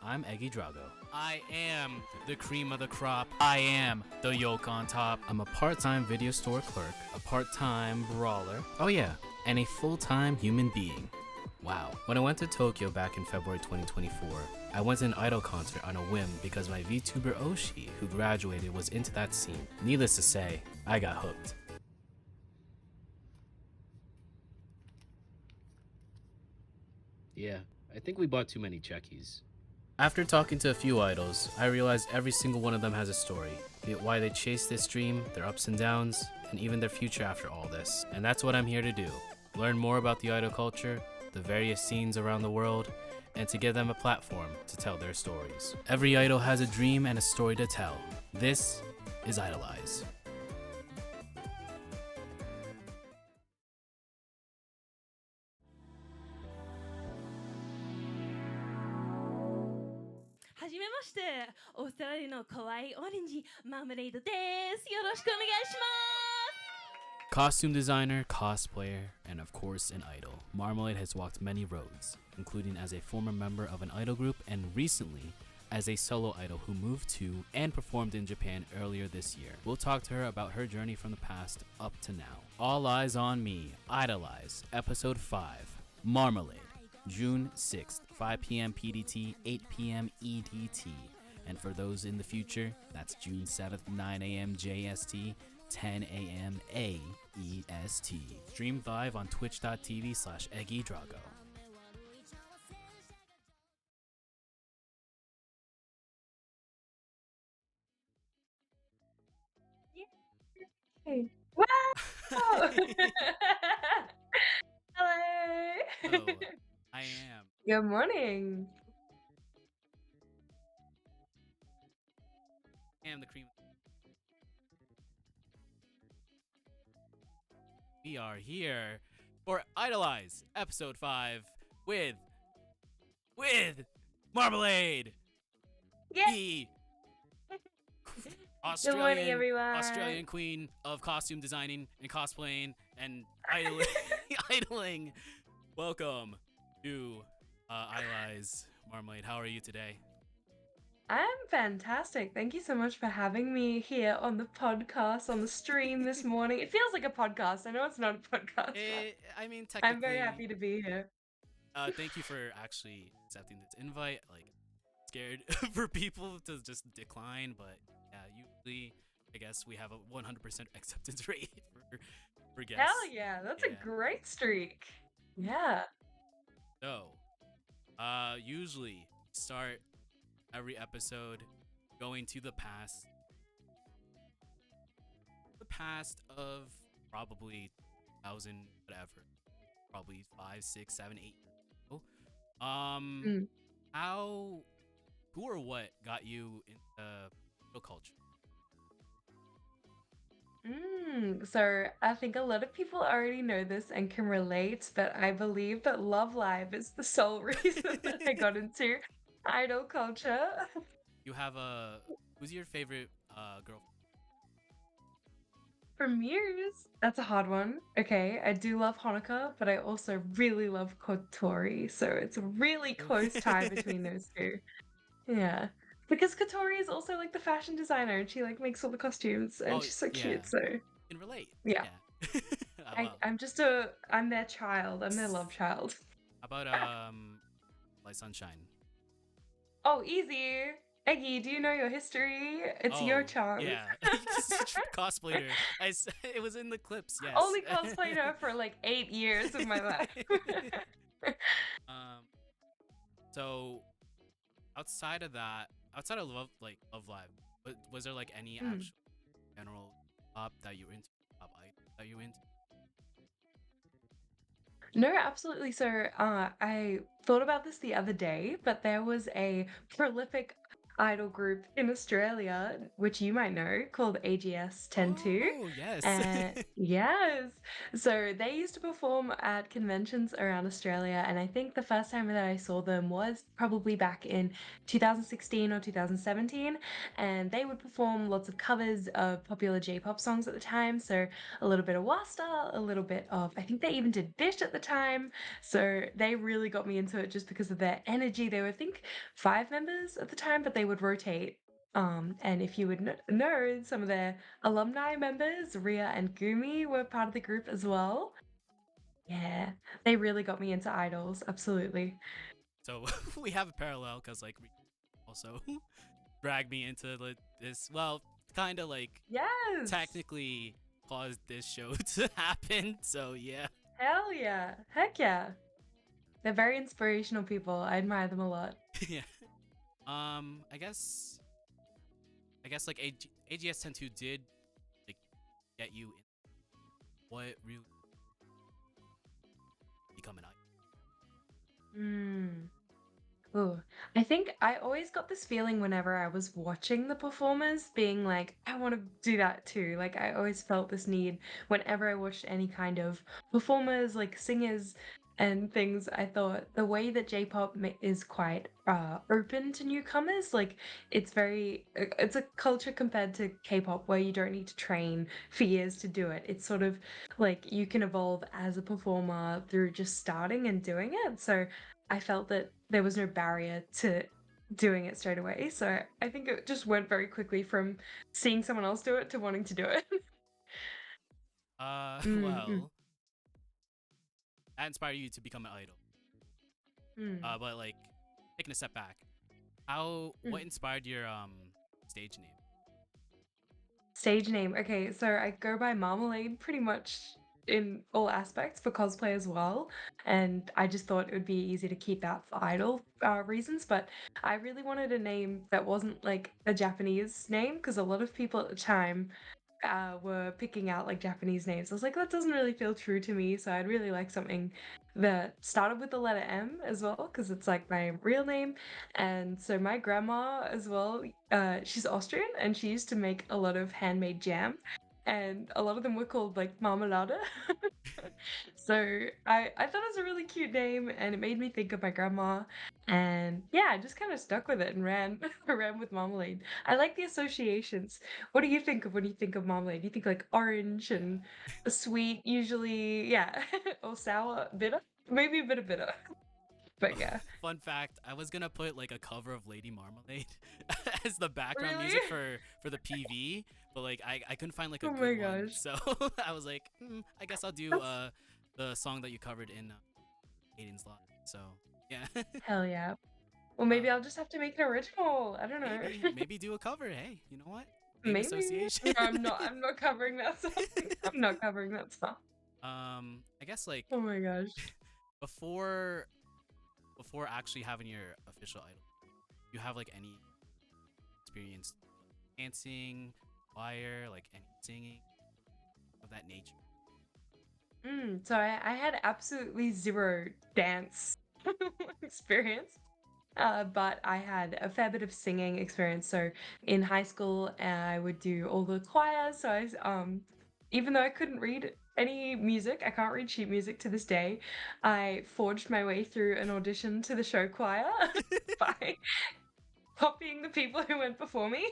I'm Eggy Drago. I am the cream of the crop. I am the yolk on top. I'm a part-time video store clerk, a part-time brawler. Oh yeah, and a full-time human being. Wow. When I went to Tokyo back in February 2024, I went to an idol concert on a whim because my VTuber Oshi, who graduated, was into that scene. Needless to say, I got hooked. Yeah, I think we bought too many Checkies. After talking to a few idols, I realized every single one of them has a story, be it why they chased this dream, their ups and downs, and even their future after all this. And that's what I'm here to do. Learn more about the idol culture, the various scenes around the world, and to give them a platform to tell their stories. Every idol has a dream and a story to tell. This is IDOLEYEZ. Costume designer, cosplayer, and of course an idol, Marmalade has walked many roads, including as a former member of an idol group and recently as a solo idol who moved to and performed in Japan earlier this year. We'll talk to her about her journey from the past up to now. All Eyes on Me, IDOLEYEZ, Episode 5, Marmalade, June 6th, 5 p.m. PDT, 8 p.m. EDT. And for those in the future, that's June 7th, 9 a.m. JST, 10 a.m. AEST. Streamed live on twitch.tv/EggyDrago. Yay. Wow! Hello! Oh, I am. Good morning. I am the cream. We are here for IDOLEYEZ Episode 5 with Marmalade, Yay! the Good morning, everyone. Australian queen of costume designing and cosplaying and idling. Welcome to IDOLEYEZ. Marmalade, how are you today? I'm fantastic. Thank you so much for having me here on the podcast, on the stream this morning. It feels like a podcast. I know it's not a podcast, but I mean, I'm very technically, happy to be here. thank you for actually accepting this invite. Like, scared for people to just decline, but yeah, usually I guess we have a 100% acceptance rate for guests. Hell yeah, that's a great streak. Yeah. So, usually start every episode going to the past of probably 2000 whatever, probably 5, 6, 7, 8 years ago. Who or what got you into idol culture? So I think a lot of people already know this and can relate, but I believe that Love Live is the sole reason that I got into idol culture. You have who's your favorite girl? From years, that's a hard one. Okay, I do love Hanukkah, but I also really love Kotori, so it's a really close tie between those two. Yeah. Because Kotori is also like the fashion designer and she like makes all the costumes and she's so cute, so can relate. yeah. Well, I'm their child. I'm their love child. how about like Sunshine? Oh, easy. Eggy, do you know your history? It's your chance. Yeah, cosplayer. It was in the clips. Yes. Only cosplayed her for like 8 years of my life. So outside of that, outside of Love Live, was there like any actual general pop that you were into? Pop idol that you were into? No, absolutely. So I thought about this the other day, but there was a prolific idol group in Australia, which you might know, called AGS 102. Oh, yes. And yes, so they used to perform at conventions around Australia, and I think the first time that I saw them was probably back in 2016 or 2017, and they would perform lots of covers of popular J-pop songs at the time. So a little bit of Wasta, a little bit of, I think they even did Bish at the time. So they really got me into it just because of their energy. They were, I think, 5 members at the time, but they would rotate. And if you would know, some of their alumni members, Ria and Gumi, were part of the group as well. Yeah, they really got me into idols. Absolutely. So we have a parallel because like also dragged me into this. Well, kind of like Yes. technically caused this show to happen. So yeah. Hell yeah. Heck yeah. They're very inspirational people. I admire them a lot. Yeah. I guess like AGS 102 did like get you in what really become an idol. Mm. Ooh, I think I always got this feeling whenever I was watching the performers, being like, I want to do that too. Like, I always felt this need whenever I watched any kind of performers, like singers and things. I thought the way that J-pop is quite open to newcomers, like it's a culture compared to K-pop where you don't need to train for years to do it. It's sort of like you can evolve as a performer through just starting and doing it. So I felt that there was no barrier to doing it straight away. So I think it just went very quickly from seeing someone else do it to wanting to do it. Mm, mm, Well, that inspired you to become an idol. mm, But like taking a step back, how what mm. inspired your stage name? Stage name. Okay, so I go by Marmalade pretty much in all aspects for cosplay as well. And I just thought it would be easy to keep that for idol reasons. But I really wanted a name that wasn't like a Japanese name because a lot of people at the time were picking out like Japanese names. I was like, that doesn't really feel true to me. So I'd really like something that started with the letter M as well, because it's like my real name. And so my grandma as well, she's Austrian and she used to make a lot of handmade jam. And a lot of them were called like marmalade. So I thought it was a really cute name and it made me think of my grandma. And yeah, I just kind of stuck with it and ran ran with marmalade. I like the associations. What do you think of when you think of marmalade? You think like orange and Yeah. sweet, usually, yeah, or sour, bitter, maybe a bit of bitter, but yeah. Fun fact: I was gonna put like a cover of Lady Marmalade as the background Really? music for the PV, but like I couldn't find like a Oh good my one, gosh, so I was like, I guess I'll do that's the song that you covered in Aiden's Live. So yeah, hell yeah. Well, uh, maybe I'll just have to make an original. I don't know. maybe do a cover. Hey, you know what? Name Maybe. association. No, I'm not. I'm not covering that song. I'm not covering that song. I guess like Oh my gosh. before actually having your official idol, you have like any experience dancing, choir, like any singing of that nature? So I had absolutely zero dance experience. But I had a fair bit of singing experience. So in high school, I would do all the choirs. So even though I couldn't read any music, I can't read sheet music to this day. I forged my way through an audition to the show choir by copying the people who went before me.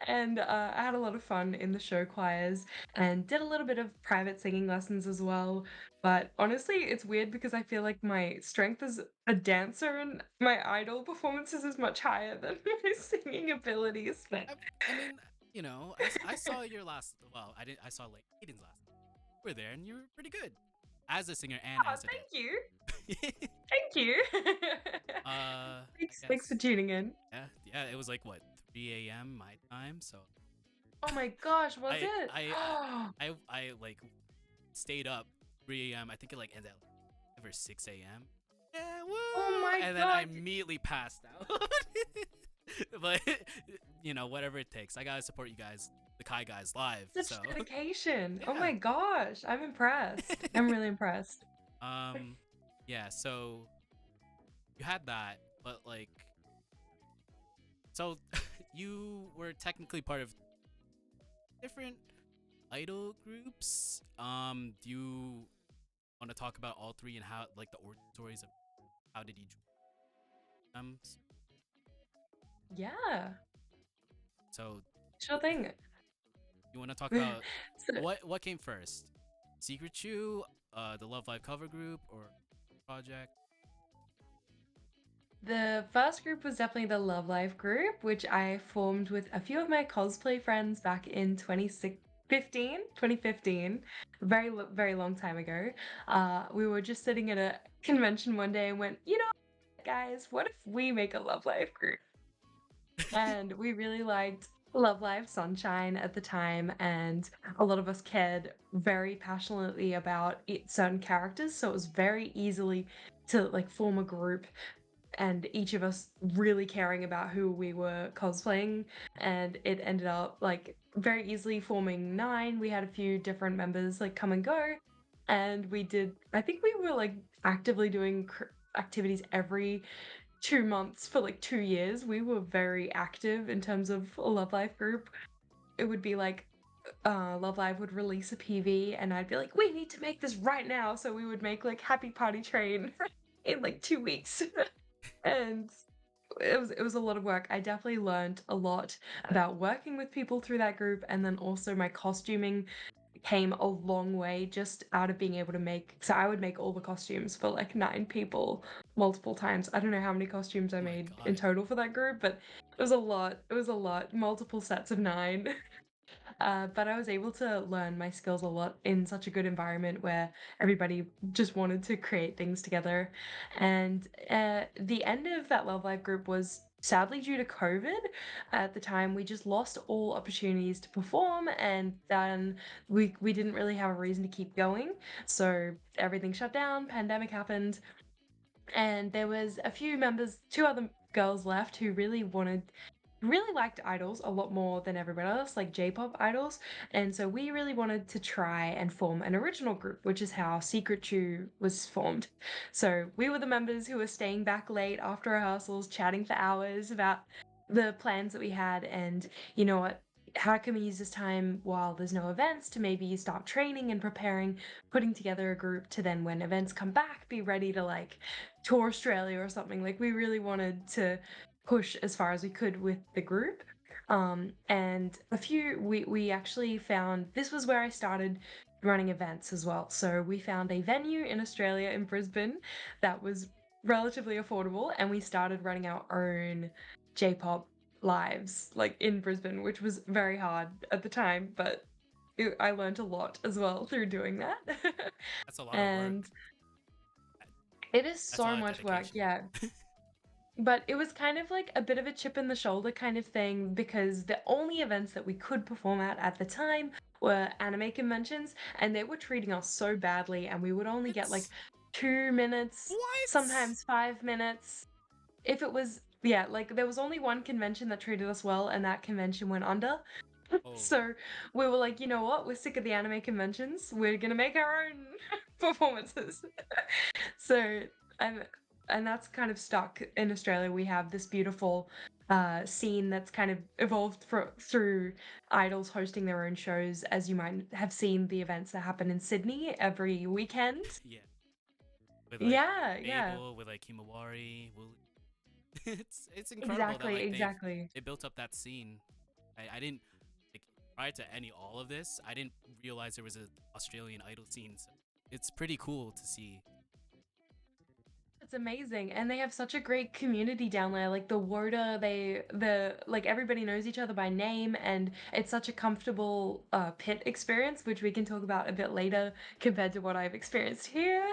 And I had a lot of fun in the show choirs and did a little bit of private singing lessons as well. But honestly, it's weird because I feel like my strength as a dancer and my idol performances is much higher than my singing abilities. But I, I mean, you know, I saw your last. Well, I didn't. I saw like Aiden's last. You were there, and you were pretty good as a singer and oh, as a thank you. dancer. Thank you. I Thanks for guess. tuning in. Yeah. It was like what 3 a.m. my time, so Oh my gosh, was I it? I I like stayed up 3 a.m. I think it like ended at like 5 or 6 a.m. Yeah, Oh woo! my And then I god, immediately passed out. But you know, whatever it takes. I gotta support you guys, the Kai guys live. such So dedication. Oh yeah. my gosh, I'm impressed. I'm really impressed. um, yeah. So you had that, but like So you were technically part of different idol groups. Do you want to talk about all three and how, like, the origin stories of how did you join them? Yeah, So sure thing. you want to talk about So what came first? Secret Chew, the Love Live cover group, or project? the first group was definitely the Love Life group, which I formed with a few of my cosplay friends back in 2015, very long time ago. We were just sitting at a convention one day and went, you know, guys, what if we make a Love Life group? And we really liked Love Live Sunshine at the time, and a lot of us cared very passionately about certain characters, so it was very easily to like form a group and each of us really caring about who we were cosplaying, and it ended up like very easily forming nine. We had a few different members like come and go, and I think we were like actively doing activities every 2 months for like 2 years. We were very active in terms of a Love Life group. It would be like Love Live would release a PV and I'd be like, we need to make this right now. So we would make like Happy Party Train in like 2 weeks. And it was a lot of work. I definitely learned a lot about working with people through that group, and then also my costuming came a long way just out of being able to make. So I would make all the costumes for like 9 people multiple times. I don't know how many costumes I Oh my made in god. total for that group, but it was a lot. It was a lot. Multiple sets of 9. But I was able to learn my skills a lot in such a good environment where everybody just wanted to create things together. And the end of that Love Live group was sadly due to COVID. At the time, we just lost all opportunities to perform, and then we didn't really have a reason to keep going. So everything shut down, pandemic happened, and there was a few members, two other girls left who really liked idols a lot more than everybody else, like J-pop idols. And so we really wanted to try and form an original group, which is how Secret Chew was formed. So we were the members who were staying back late after rehearsals, chatting for hours about the plans that we had, and you know what, how can we use this time while there's no events to maybe start training and preparing, putting together a group to then when events come back be ready to like tour Australia or something. Like we really wanted to push as far as we could with the group. And we actually found, this was where I started running events as well. So we found a venue in Australia in Brisbane that was relatively affordable, and we started running our own J-pop lives like in Brisbane, which was very hard at the time, but I learned a lot as well through doing that. That's a lot of work. And it is That's a so lot of much work, dedication. yeah. But it was kind of like a bit of a chip in the shoulder kind of thing, because the only events that we could perform at the time were anime conventions, and they were treating us so badly, and we would only get like What? 2 minutes, What? sometimes 5 minutes. If it was, yeah, like there was only one convention that treated us well, and that convention went under. Oh, So we were like, you know what? We're sick of the anime conventions. We're gonna make our own performances. So, and and that's kind of stuck in Australia. We have this beautiful scene that's kind of evolved through idols hosting their own shows, as you might have seen the events that happen in Sydney every weekend. yeah. With like Yeah, yeah, Babel, with like Himawari, it's incredible that exactly, like exactly. they built up that scene. I didn't like prior to any all of this, I didn't realize there was an Australian idol scene. So it's pretty cool to see. It's amazing, and they have such a great community down there. Like the WOTA, the like everybody knows each other by name, and it's such a comfortable pit experience, which we can talk about a bit later compared to what I've experienced here.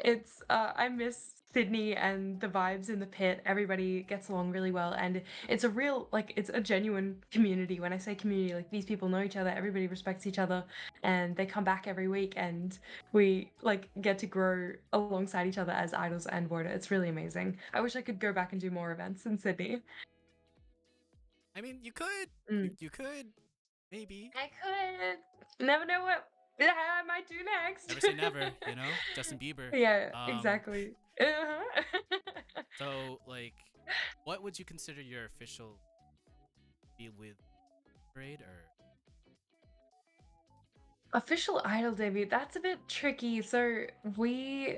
It's I miss Sydney and the vibes in the pit. Everybody gets along really well, and it's a real like it's a genuine community. When I say community, like these people know each other, everybody respects each other, and they come back every week, and we like get to grow alongside each other as idols and Warda. It's really amazing. I wish I could go back and do more events in Sydney. I mean, you could, Mm. you could, maybe. I could. Never know what I might do next. Never say never, you know? Justin Bieber. Yeah, Um, exactly. Uh-huh. so like, what would you consider your official be with Parade or Official idol debut, that's a bit tricky. So we,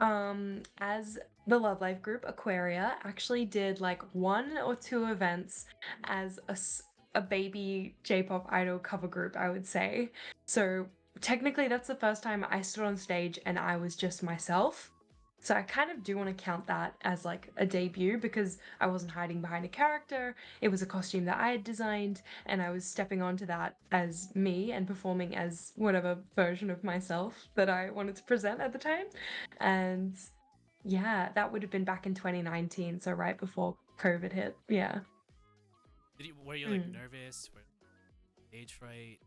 as the Love Life group, Aquaria, actually did like 1 or 2 events as a baby J-pop idol cover group, I would say. So technically that's the first time I stood on stage and I was just myself. So I kind of do want to count that as like a debut because I wasn't hiding behind a character. It was a costume that I had designed and I was stepping onto that as me and performing as whatever version of myself that I wanted to present at the time. And yeah, that would have been back in 2019, so right before COVID hit. Yeah. were you like Mm. nervous? Were stage fright?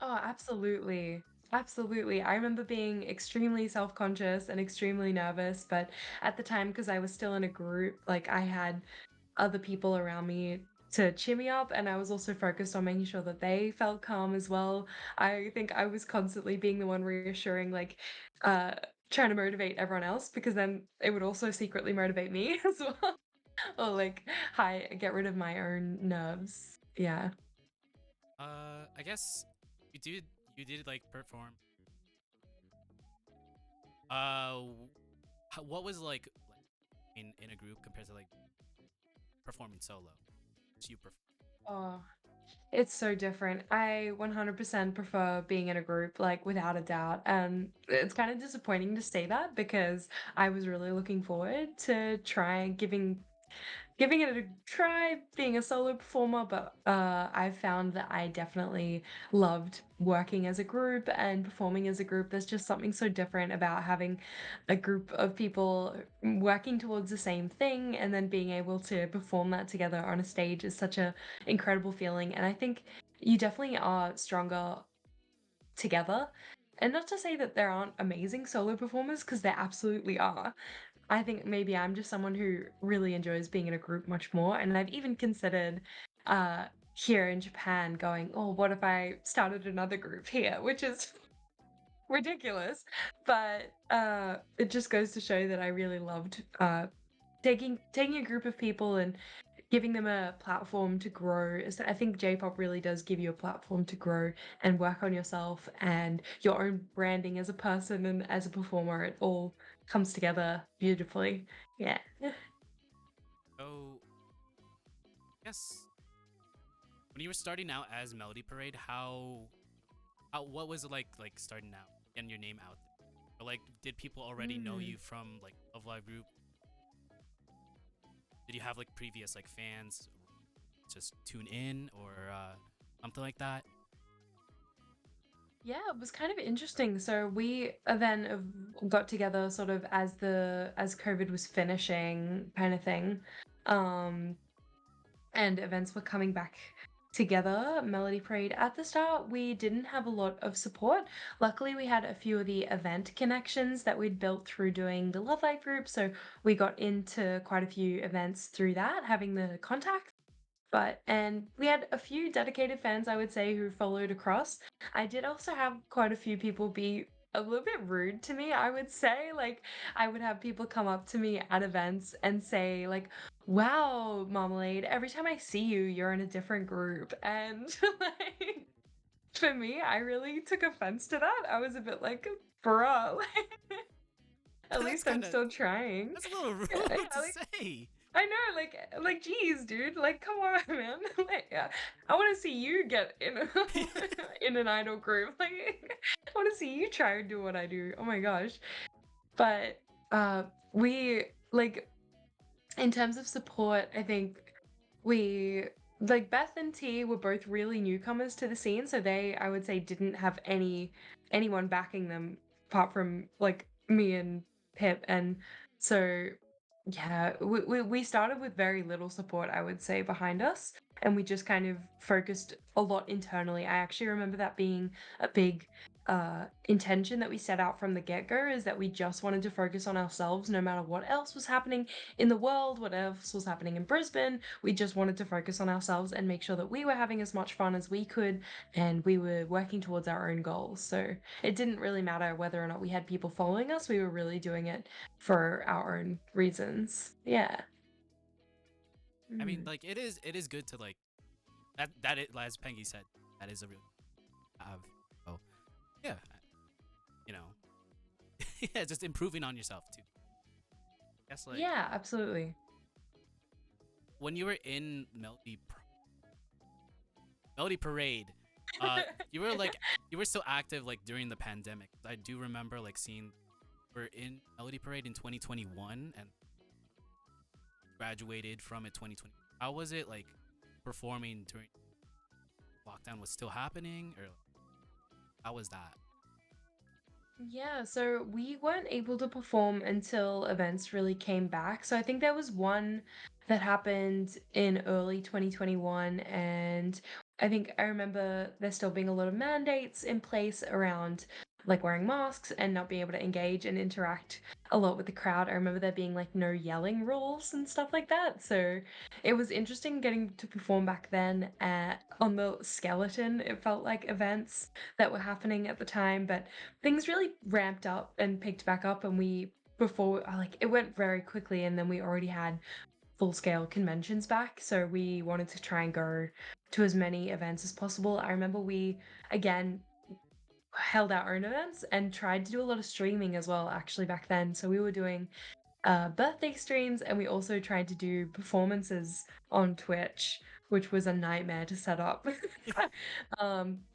Oh, absolutely. Absolutely. I remember being extremely self-conscious and extremely nervous, but at the time, because I was still in a group, like I had other people around me to cheer me up, and I was also focused on making sure that they felt calm as well. I think I was constantly being the one reassuring, like, uh, trying to motivate everyone else because then it would also secretly motivate me as well. Or like, hi, get rid of my own nerves. Yeah. I guess you did like perform. What was like in a group compared to like performing solo? Just you perform. Oh, it's so different. I 100% prefer being in a group, like without a doubt. And it's kind of disappointing to say that because I was really looking forward to try giving it a try being a solo performer, but I found that I definitely loved working as a group and performing as a group. There's just something so different about having a group of people working towards the same thing and then being able to perform that together on a stage is such a incredible feeling. And I think you definitely are stronger together. And not to say that there aren't amazing solo performers, because there absolutely are. I think maybe I'm just someone who really enjoys being in a group much more, and I've even considered uh here in Japan going, oh, what if I started another group here, which is ridiculous. But it just goes to show that I really loved taking a group of people and giving them a platform to grow. So I think J-pop really does give you a platform to grow and work on yourself and your own branding as a person and as a performer. It all comes together beautifully. Yeah. So I guess when you were starting out as Melody Parade, how what was it like starting out, getting your name out there? Or like did people already know Mm. you from like Love Live group? Did you have like previous like fans just tune in or something like that? Yeah, it was kind of interesting. So we then got together sort of as COVID was finishing kind of thing. Um and events were coming back together. Melody Parade at the start, we didn't have a lot of support. Luckily, we had a few of the event connections that we'd built through doing the Love Life group. So we got into quite a few events through that, having the contact. And we had a few dedicated fans, I would say, who followed across. I did also have quite a few people be a little bit rude to me, I would say. Like, I would have people come up to me at events and say, like, wow, Marmalade, every time I see you, you're in a different group. And like, for me, I really took offense to that. I was a bit like, bruh, at That's least I'm kind of still trying. that's a little Yeah, rude to like, say. I know, like, geez, dude, like, come on, man. Like, I want to see you get in in an idol group. Like, I want to see you try and do what I do. Oh my gosh. But uh, we like in terms of support, I think we like Beth and T were both really newcomers to the scene, so they I would say didn't have anyone backing them apart from like me and Pip, and so yeah, we started with very little support, I would say, behind us, and we just kind of focused a lot internally. I actually remember that being a big intention that we set out from the get-go is that we just wanted to focus on ourselves no matter what else was happening in the world, what else was happening in Brisbane. We just wanted to focus on ourselves and make sure that we were having as much fun as we could and we were working towards our own goals. So it didn't really matter whether or not we had people following us. We were really doing it for our own reasons. Yeah. I mean, Mm. like it is good to like that is, as Pengy said, that is a real have. Oh yeah, you know, yeah, just improving on yourself too. I guess like Yeah, absolutely. when you were in Melody Parade, you were like you were so active like during the pandemic. I do remember like seeing we're in Melody Parade in 2021 and graduated from it 2020. How was it like performing during lockdown was still happening or how was that? Yeah, so we weren't able to perform until events really came back. So I think there was one that happened in early 2021, and I think I remember there still being a lot of mandates in place around like wearing masks and not being able to engage and interact a lot with the crowd. I remember there being like no yelling rules and stuff like that. So it was interesting getting to perform back then on the skeleton, it felt like events that were happening at the time, but things really ramped up and picked back up, and we before like it went very quickly, and then we already had full scale conventions back, so we wanted to try and go to as many events as possible. I remember we again held our own events and tried to do a lot of streaming as well actually back then, so we were doing birthday streams, and we also tried to do performances on Twitch, which was a nightmare to set up.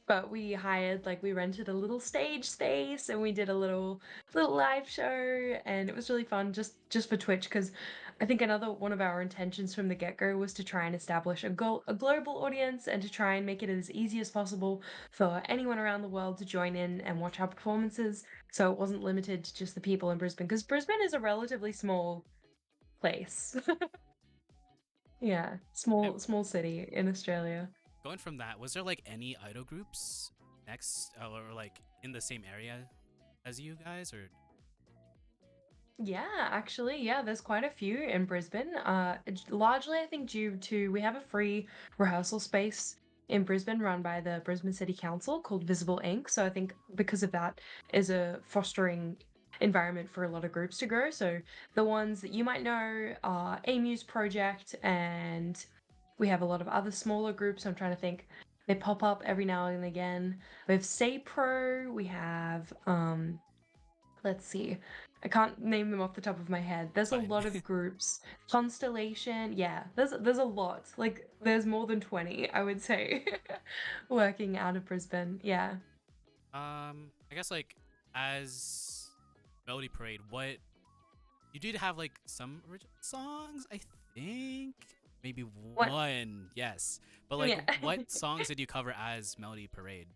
But we hired, like, we rented a little stage space, and we did a little live show, and it was really fun just for Twitch, because I think another one of our intentions from the get-go was to try and establish a global audience and to try and make it as easy as possible for anyone around the world to join in and watch our performances, so it wasn't limited to just the people in Brisbane, because Brisbane is a relatively small place. Yeah, And small city in Australia. going from that, was there like any idol groups next or like in the same area as you guys or Yeah, actually, yeah, there's quite a few in Brisbane. Largely, I think due to we have a free rehearsal space in Brisbane run by the Brisbane City Council called Visible Inc. So I think because of that is a fostering environment for a lot of groups to grow. So the ones that you might know are Amuse Project, and we have a lot of other smaller groups. I'm trying to think. They pop up every now and again. We have Say Pro, we have let's see. I can't name them off the top of my head. it's There's a fine. lot of groups. Constellation, yeah. There's a lot. Like there's more than 20, I would say, working out of Brisbane. Yeah. I guess like as Melody Parade, what you did have like some original songs, I think. Maybe What? one, yes. But like Yeah. what songs did you cover as Melody Parade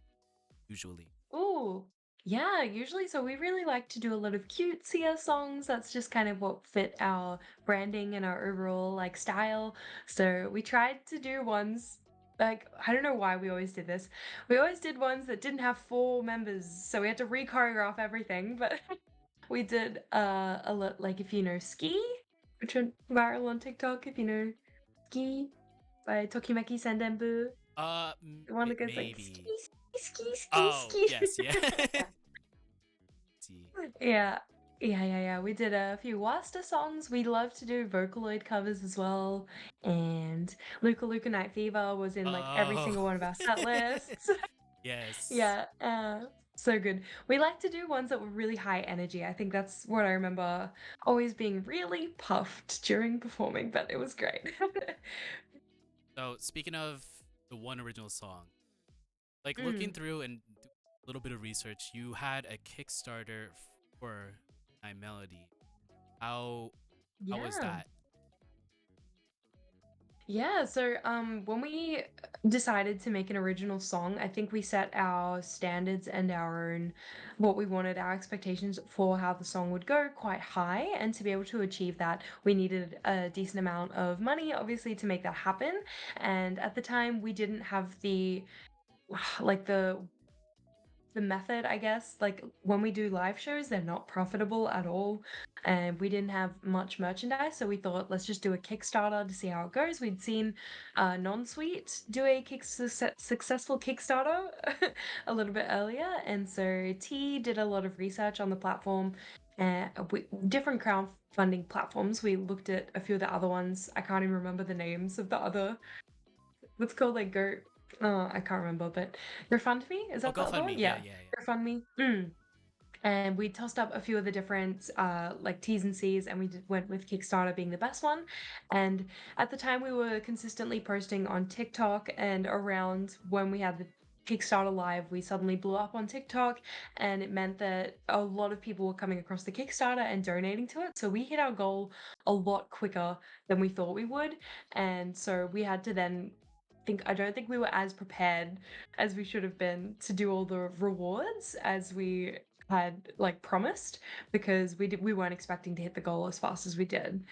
usually? Ooh. Yeah, usually so we really like to do a lot of cutesier songs. That's just kind of what fit our branding and our overall like style. So we tried to do ones like I don't know why we always did this. We always did ones that didn't have four members, so we had to re-choreograph everything. But we did a lot like if you know Ski, which went viral on TikTok, if you know Ski by Tokimeki Sendenbu. The one that goes like ski Maybe. ski ski ski Oh, ski. yes, yeah. See. Yeah. Yeah. We did a few Wasta songs. We love to do Vocaloid covers as well. And Luca Luca Night Fever was in like every Oh. single one of our set lists. Yes. Yeah, so good. We like to do ones that were really high energy. I think that's what I remember always being really puffed during performing, but it was great. So speaking of the one original song, like looking Mm, through and do a little bit of research, you had a Kickstarter for My Melody. How how was yeah. that? Yeah, so when we decided to make an original song, I think we set our standards and our own what we wanted, our expectations for how the song would go quite high. And to be able to achieve that, we needed a decent amount of money, obviously, to make that happen. And at the time, we didn't have the like the method, I guess. Like when we do live shows, they're not profitable at all. And we didn't have much merchandise, so we thought let's just do a Kickstarter to see how it goes. We'd seen Non-Sweet do a successful Kickstarter a little bit earlier, and so T did a lot of research on the platform. Different crowdfunding platforms. We looked at a few of the other ones. I can't even remember the names of the other what's called like Go. Oh, I can't remember, but GoFundMe, is Oh, that the other one? GoFundMe. Yeah, Yeah, yeah, yeah. GoFundMe. And we tossed up a few of the different like T's and C's, and went with Kickstarter being the best one. And at the time, we were consistently posting on TikTok, and around when we had the Kickstarter live, we suddenly blew up on TikTok, and it meant that a lot of people were coming across the Kickstarter and donating to it. So we hit our goal a lot quicker than we thought we would, and so we had to then think I don't think we were as prepared as we should have been to do all the rewards as we had like promised, because we weren't expecting to hit the goal as fast as we did.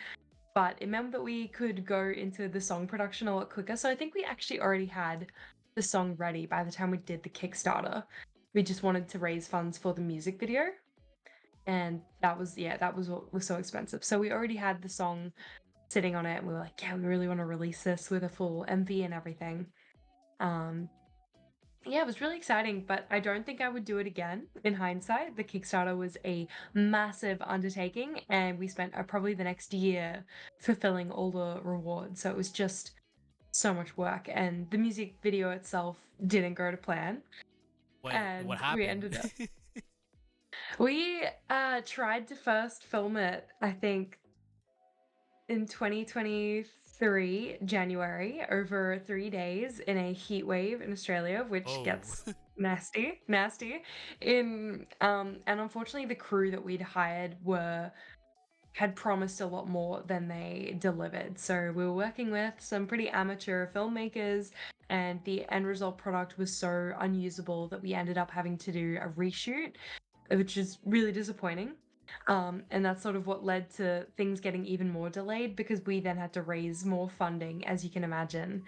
But it meant that we could go into the song production a lot quicker. So I think we actually already had the song ready by the time we did the Kickstarter. We just wanted to raise funds for the music video. And that was what was so expensive. So we already had the song sitting on it, and we were like, yeah, we really want to release this with a full MV and everything. Um, yeah, it was really exciting, but I don't think I would do it again. In hindsight, the Kickstarter was a massive undertaking, and we spent probably the next year fulfilling all the rewards. So it was just so much work, and the music video itself didn't go to plan. What And we happened? ended up, we tried to first film it, I think, in 2023 January over 3 days in a heat wave in Australia, which Oh. gets nasty. And unfortunately, the crew that we'd hired were had promised a lot more than they delivered. So we were working with some pretty amateur filmmakers, and the end result product was so unusable that we ended up having to do a reshoot, which is really disappointing. And that's sort of what led to things getting even more delayed, because we then had to raise more funding, as you can imagine,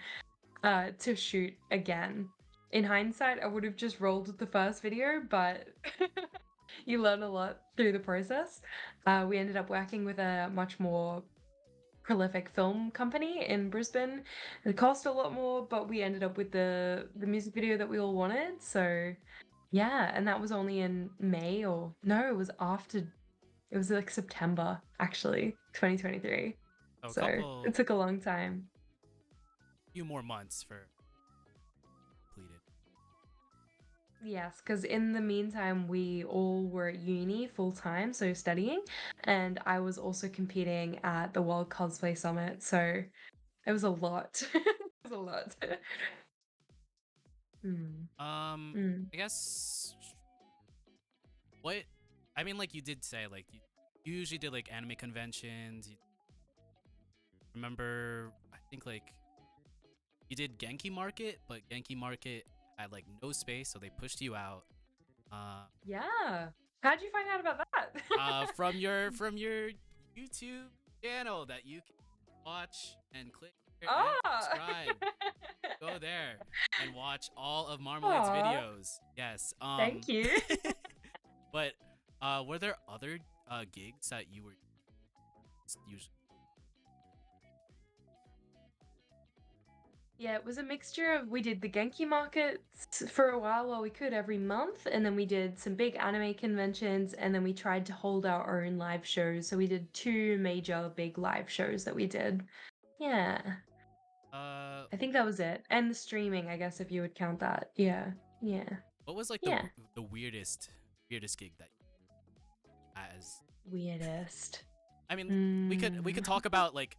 to shoot again. In hindsight, I would have just rolled with the first video, but you learn a lot through the process. We ended up working with a much more prolific film company in Brisbane. It cost a lot more, but we ended up with the music video that we all wanted. So yeah, and that was only in May, or no, it was after, it was like September actually, 2023. A So couple it took a long time. few more months for completed. Yes, because in the meantime, we all were at uni full time, so studying, and I was also competing at the World Cosplay Summit. So it was a lot. It was a lot. Mm, mm. I guess what I mean, like you did say, like you usually did like anime conventions. You remember, I think like you did Genki Market, but Genki Market had like no space, so they pushed you out. Uh, Yeah. How'd you find out about that? from your YouTube channel that you can watch and click here and Ah. subscribe. Go there and watch all of Marmalade's Aw, videos. Yes. thank you. But were there other gigs that you were usually? Yeah, it was a mixture of, we did the Genki markets for a while we could every month, and then we did some big anime conventions, and then we tried to hold our own live shows. So we did two major big live shows that we did. Yeah, Uh, I think that was it. And the streaming, I guess, if you would count that. Yeah, yeah, what was like yeah. the weirdest gig that as? Weirdest. I mean, we could Mm. talk about like,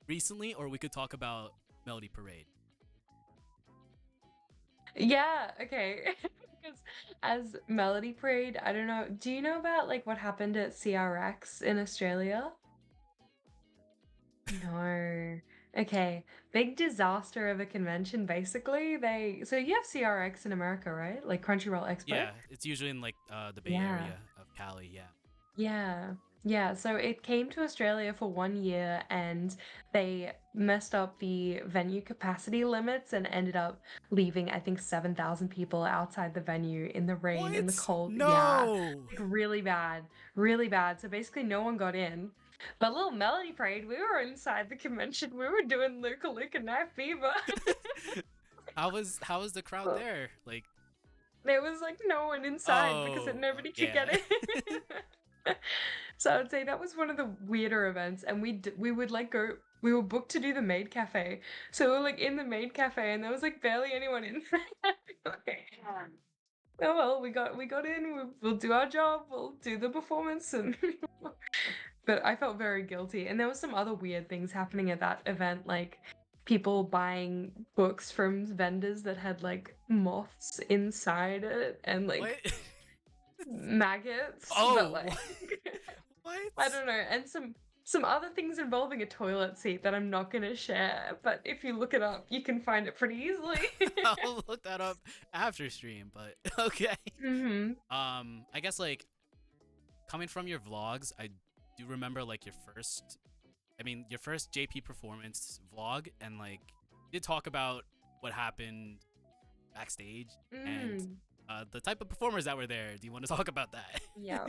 recently, or we could talk about Melody Parade. Yeah, okay. Because as Melody Parade, I don't know. Do you know about like what happened at CRX in Australia? No. Okay. Big disaster of a convention, basically. So you have CRX in America, right? Like Crunchyroll Expo? Yeah, it's usually in like the Bay Yeah. Area of Cali. Yeah. Yeah. Yeah, so it came to Australia for 1 year, and they messed up the venue capacity limits and ended up leaving, I think, 7,000 people outside the venue in the rain, in the What? cold. Yeah, No. like really bad, really bad. So basically, no one got in. But little Melody Parade, we were inside the convention. We were doing Luca Luca Night Fever. How was the crowd there? Like, There was like no one inside because oh, nobody could yeah. get in. So I would say that was one of the weirder events, and we would like go. We were booked to do the maid cafe, so we were like in the maid cafe, and there was like barely anyone in there. Okay. Oh well, we got in. We'll do our job. We'll do the performance, and but I felt very guilty. And there was some other weird things happening at that event, like people buying books from vendors that had like moths inside it and What? like maggots, but Oh, like I what? don't know, and some other things involving a toilet seat that I'm not gonna share, but if you look it up, you can find it pretty easily. I'll look that up after stream, but okay. hmm I guess like coming from your vlogs, I do remember like your first JP performance vlog, and like you did talk about what happened backstage and Mm, the type of performers that were there. Do you want to talk about that? yeah.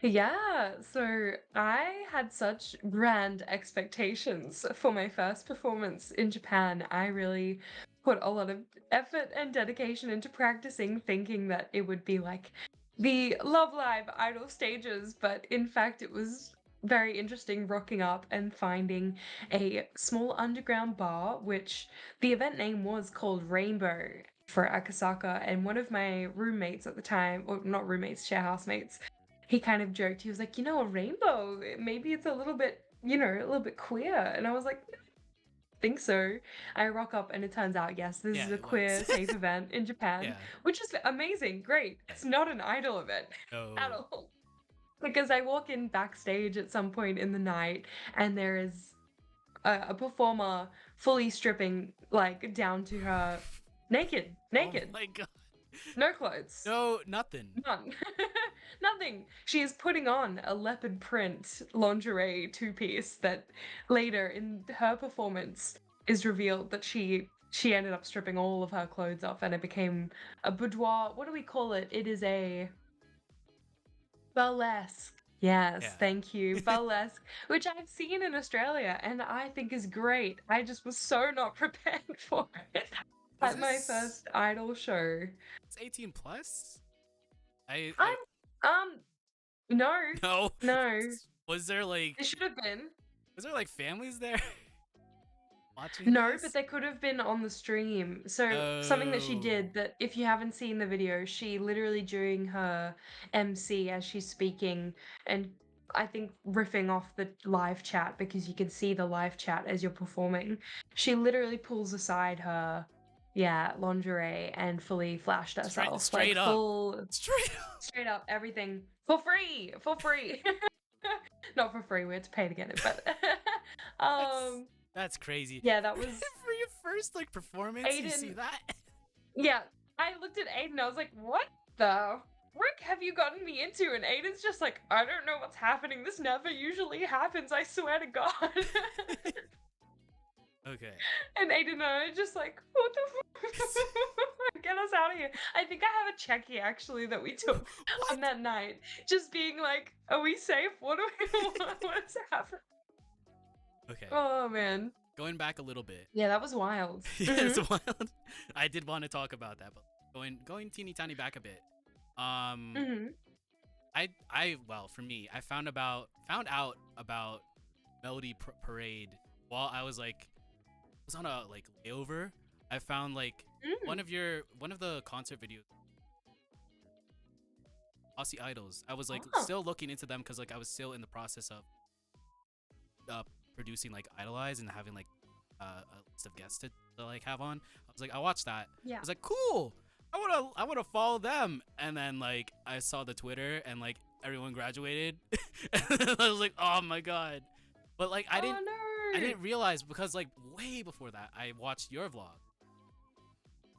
Yeah, so I had such grand expectations for my first performance in Japan. I really put a lot of effort and dedication into practicing, thinking that it would be like the Love Live Idol stages, but in fact, it was very interesting rocking up and finding a small underground bar, which the event name was called Rainbow for Akasaka. And one of my roommates at the time, or not roommates, share housemates, he kind of joked. He was like, a rainbow, maybe it's a little bit, a little bit queer. And I was like, think so. I rock up and it turns out, yes, this Yeah, is a it was. queer safe event in Japan, Yeah. which is amazing. Great. Yeah. It's not an idol event at No. all. Because I walk in backstage at some point in the night and there is a performer fully stripping, like down to her naked, Oh naked, my god. no clothes. No, nothing. None. Nothing. She is putting on a leopard print lingerie two-piece that later in her performance is revealed that she ended up stripping all of her clothes off and it became a boudoir. What do we call it? It is a burlesque. Yes, Yeah. thank you. Burlesque, which I've seen in Australia and I think is great. I just was so not prepared for it Was at my this first idol show. it's 18 plus? I I'm no, no. no. Was there like It should have been. families there watching No, but this? they could have been on the stream. So something that she Oh. did that if you haven't seen the video, she literally during her MC as she's speaking and I think riffing off the live chat because you can see the live chat as you're performing, she literally pulls aside her lingerie and fully flashed herself. Like Straight up. full Straight up. straight up everything for free. For free. Not for free, we had to pay to get it, but That's um that's crazy. yeah, that was For your first like performance, you see Aiden. that? Yeah, I looked at Aiden. I was like, "What the frick have you gotten me into?" And Aiden's just like, "I don't know what's happening. This never usually happens. I swear to God." Okay. And Aiden and I are just like, "What the fuck? Get us out of here." I think I have a checky actually that we took What? on that night, just being like, "Are we safe? What do we? What's happening?" Okay. Oh man, Going back a little bit. yeah, that was wild. Yeah, hmm it's wild. I did want to talk about that, but going teeny tiny back a bit. Um, hmm well, for me, I found out about Melody Parade while I was on a like layover. I found like mm one of the concert videos, Aussie Idols. I was like Oh, still looking into them because like I was still in the process of producing like Idolize and having like a list of guests to like have on. I was like, I watched that. I yeah. was like, cool. I wanna follow them. And then like I saw the Twitter and like everyone graduated. And I was like, oh my god. But like Oh I no. didn't realize because like way before that I watched your vlog.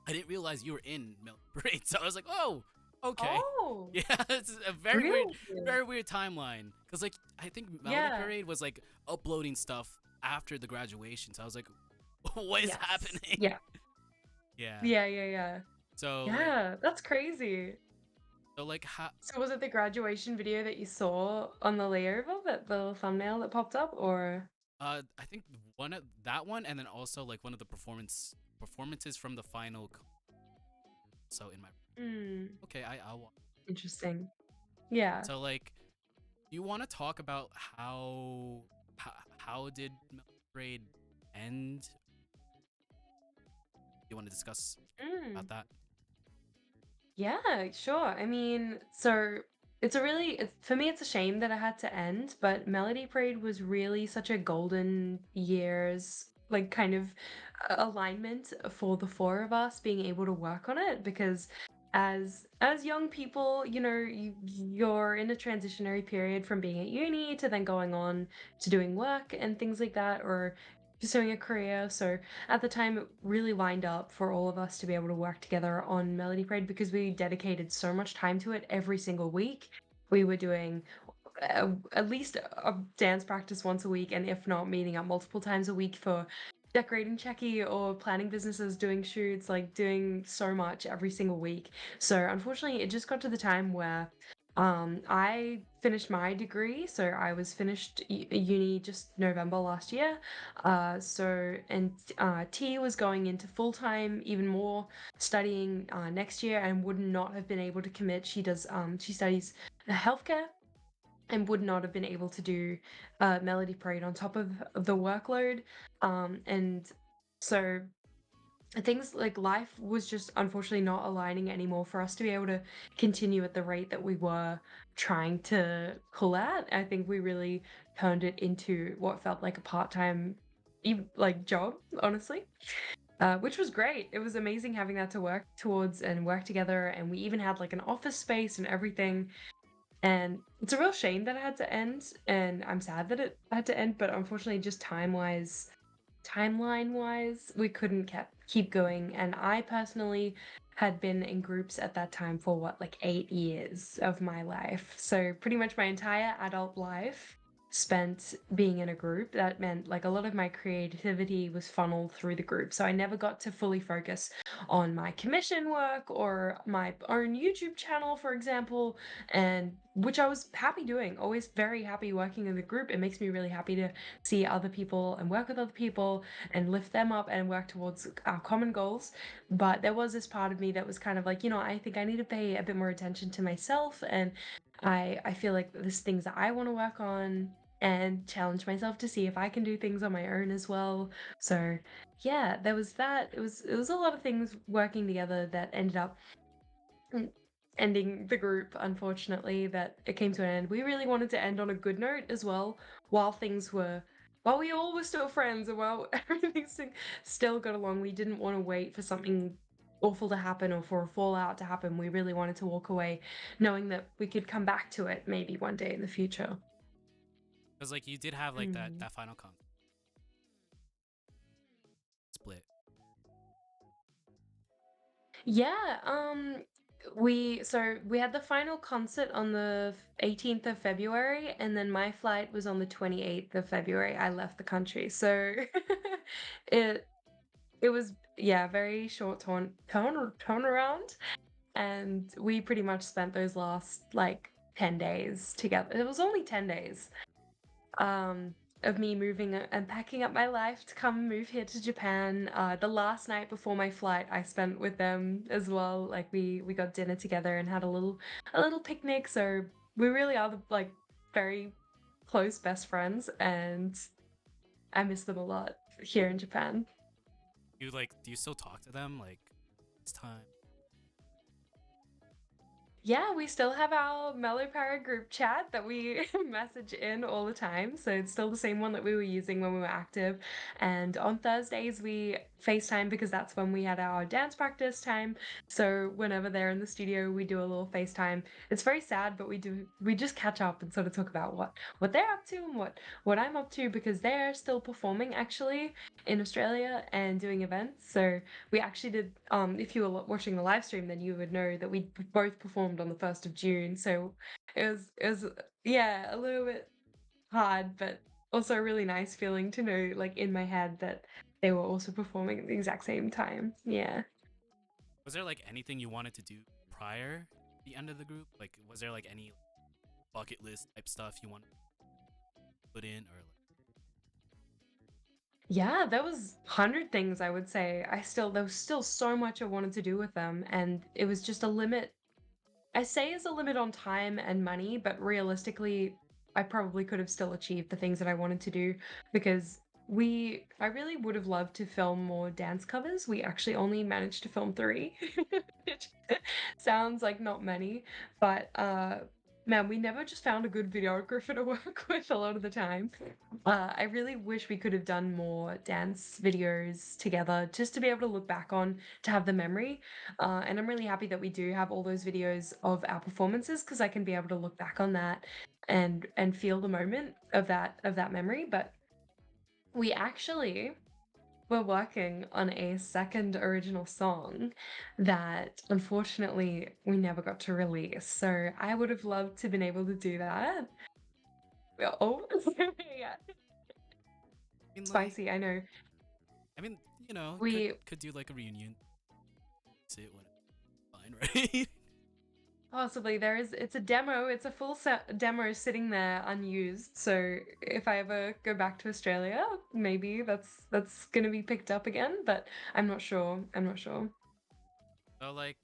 I didn't realize you were in Milk Parade. So I was like, oh, okay. Oh, Yeah, it's a really? very weird timeline. Cause like I think Melody Yeah. Parade was like uploading stuff after the graduation. So I was like, what is Yes. happening? Yeah. Yeah. Yeah. So like Yeah, that's crazy. how So was it the graduation video that you saw on the layover, that the thumbnail that popped up, or? I think one of that one and then also like one of the performances from the final so in my Mm, okay, I'll interesting. Yeah. so like you want to talk about how did Melgrade end? You want to discuss Mm. about that? Yeah, sure. I mean, so it's for me it's a shame that it had to end, but Melody Parade was really such a golden years like kind of alignment for the four of us being able to work on it because as young people, you're in a transitionary period from being at uni to then going on to doing work and things like that or pursuing a career. So at the time, it really lined up for all of us to be able to work together on Melody Parade because we dedicated so much time to it every single week. We were doing at least a dance practice once a week, and if not, meeting up multiple times a week for decorating Checky or planning businesses, doing shoots, like doing so much every single week. So unfortunately, it just got to the time where I finished my degree, so I was finished uni just November last year. T was going into full time, even more studying next year, and would not have been able to commit. She studies healthcare and would not have been able to do Melody Parade on top of the workload. And so things like life was just unfortunately not aligning anymore for us to be able to continue at the rate that we were trying to pull at. I think we really turned it into what felt like a part-time like job, honestly. Which was great. It was amazing having that to work towards and work together, and we even had like an office space and everything. And it's a real shame that it had to end, and I'm sad that it had to end, but unfortunately, just timeline-wise, we couldn't keep going. And I personally had been in groups at that time for what, like 8 years of my life. So pretty much my entire adult life spent being in a group. That meant like a lot of my creativity was funneled through the group. So I never got to fully focus on my commission work or my own YouTube channel, for example, and which I was happy doing, always very happy working in the group. It makes me really happy to see other people and work with other people and lift them up and work towards our common goals. But there was this part of me that was kind of like, I think I need to pay a bit more attention to myself, and I feel like there's things that I want to work on and challenge myself to see if I can do things on my own as well. So yeah, there was that. It was a lot of things working together that ended up mm, ending the group, unfortunately, that it came to an end. We really wanted to end on a good note as well, while while we all were still friends and while still got along. We didn't want to wait for something awful to happen or for a fallout to happen. We really wanted to walk away knowing that we could come back to it maybe one day in the future. Because like you did have like that Mm. that final con split. Yeah, we had the final concert on the 18th of February, and then my flight was on the 28th of February. I left the country. So it it was, yeah, very short turnaround, and we pretty much spent those last like 10 days together. It was only 10 days um, of me moving and packing up my life to come move here to Japan. The last night before my flight, I spent with them as well. Like we got dinner together and had a little picnic. So we really are like very close best friends, and I miss them a lot here in Japan. You like do you still talk to them like this time? Yeah, we still have our Mellowpower group chat that we message in all the time. So it's still the same one that we were using when we were active. And on Thursdays, we FaceTime because that's when we had our dance practice time. So whenever they're in the studio, we do a little FaceTime. It's very sad, but we just catch up and sort of talk about what they're up to and what I'm up to because they're still performing actually in Australia and doing events. So we actually did, if you were watching the live stream, then you would know that we both performed on the 1st of June. So it was, yeah, a little bit hard, but also a really nice feeling to know, like in my head, that they were also performing at the exact same time. Yeah. Was there like anything you wanted to do prior to the end of the group? Like was there like any bucket list type stuff you want to put in or like Yeah, there was 100 things I would say. There was still so much I wanted to do with them, and it was just a limit. I say is a limit on time and money, but realistically, I probably could have still achieved the things that I wanted to do because I really would have loved to film more dance covers. We actually only managed to film 3, which sounds like not many, but man, we never just found a good videographer to work with a lot of the time. I really wish we could have done more dance videos together just to be able to look back on, to have the memory. And I'm really happy that we do have all those videos of our performances because I can be able to look back on that and feel the moment of that memory. But we actually were working on a second original song that unfortunately we never got to release. So I would have loved to been able to do that. Oh, yeah, I mean, like, spicy. I know. I mean, you know, We could do like a reunion. See it when it's fine, right? Possibly there is. It's a demo. It's a full set demo sitting there unused. So if I ever go back to Australia, maybe that's gonna be picked up again. But I'm not sure. I'm not sure. So like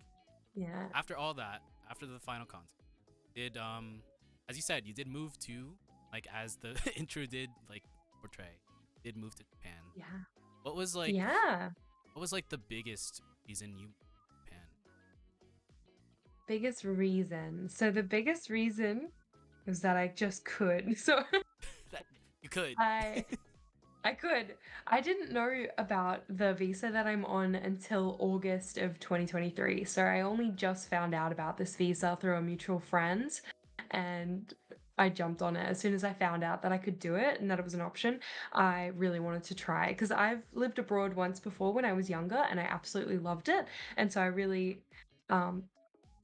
Yeah. after all that, after the final concert, did as you said, you did move to like as the intro did like portray, did move to Japan. Yeah. What was like Yeah. what was like the biggest reason you moved to Japan? Biggest reason. So the biggest reason was that I just could. So That you could. I I could. I didn't know about the visa that I'm on until August of 2023. So I only just found out about this visa through a mutual friend and I jumped on it as soon as I found out that I could do it and that it was an option. I really wanted to try because I've lived abroad once before when I was younger and I absolutely loved it. And so I really um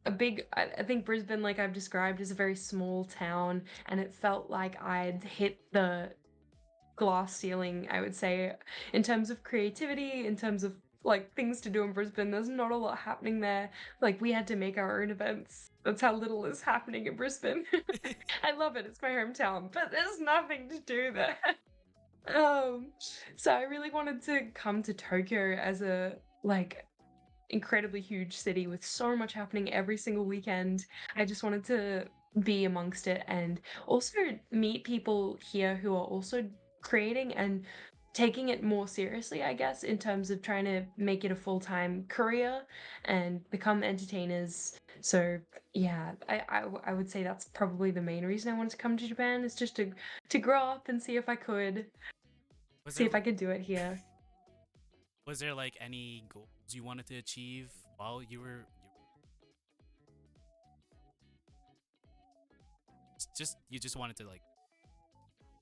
I think Brisbane, like I've described, is a very small town and it felt like I'd hit the glass ceiling, I would say, in terms of creativity, in terms of like things to do in Brisbane. There's not a lot happening there. Like we had to make our own events. That's how little is happening in Brisbane. I love it. It's my hometown, but there's nothing to do there. Um, so I really wanted to come to Tokyo as a like incredibly huge city with so much happening every single weekend. I just wanted to be amongst it and also meet people here who are also creating and taking it more seriously, I guess, in terms of trying to make it a full-time career and become entertainers. So yeah, I would say that's probably the main reason I wanted to come to Japan is just to grow up and Was see there if I could do it here. was there like any goals you wanted to achieve while you you just wanted to like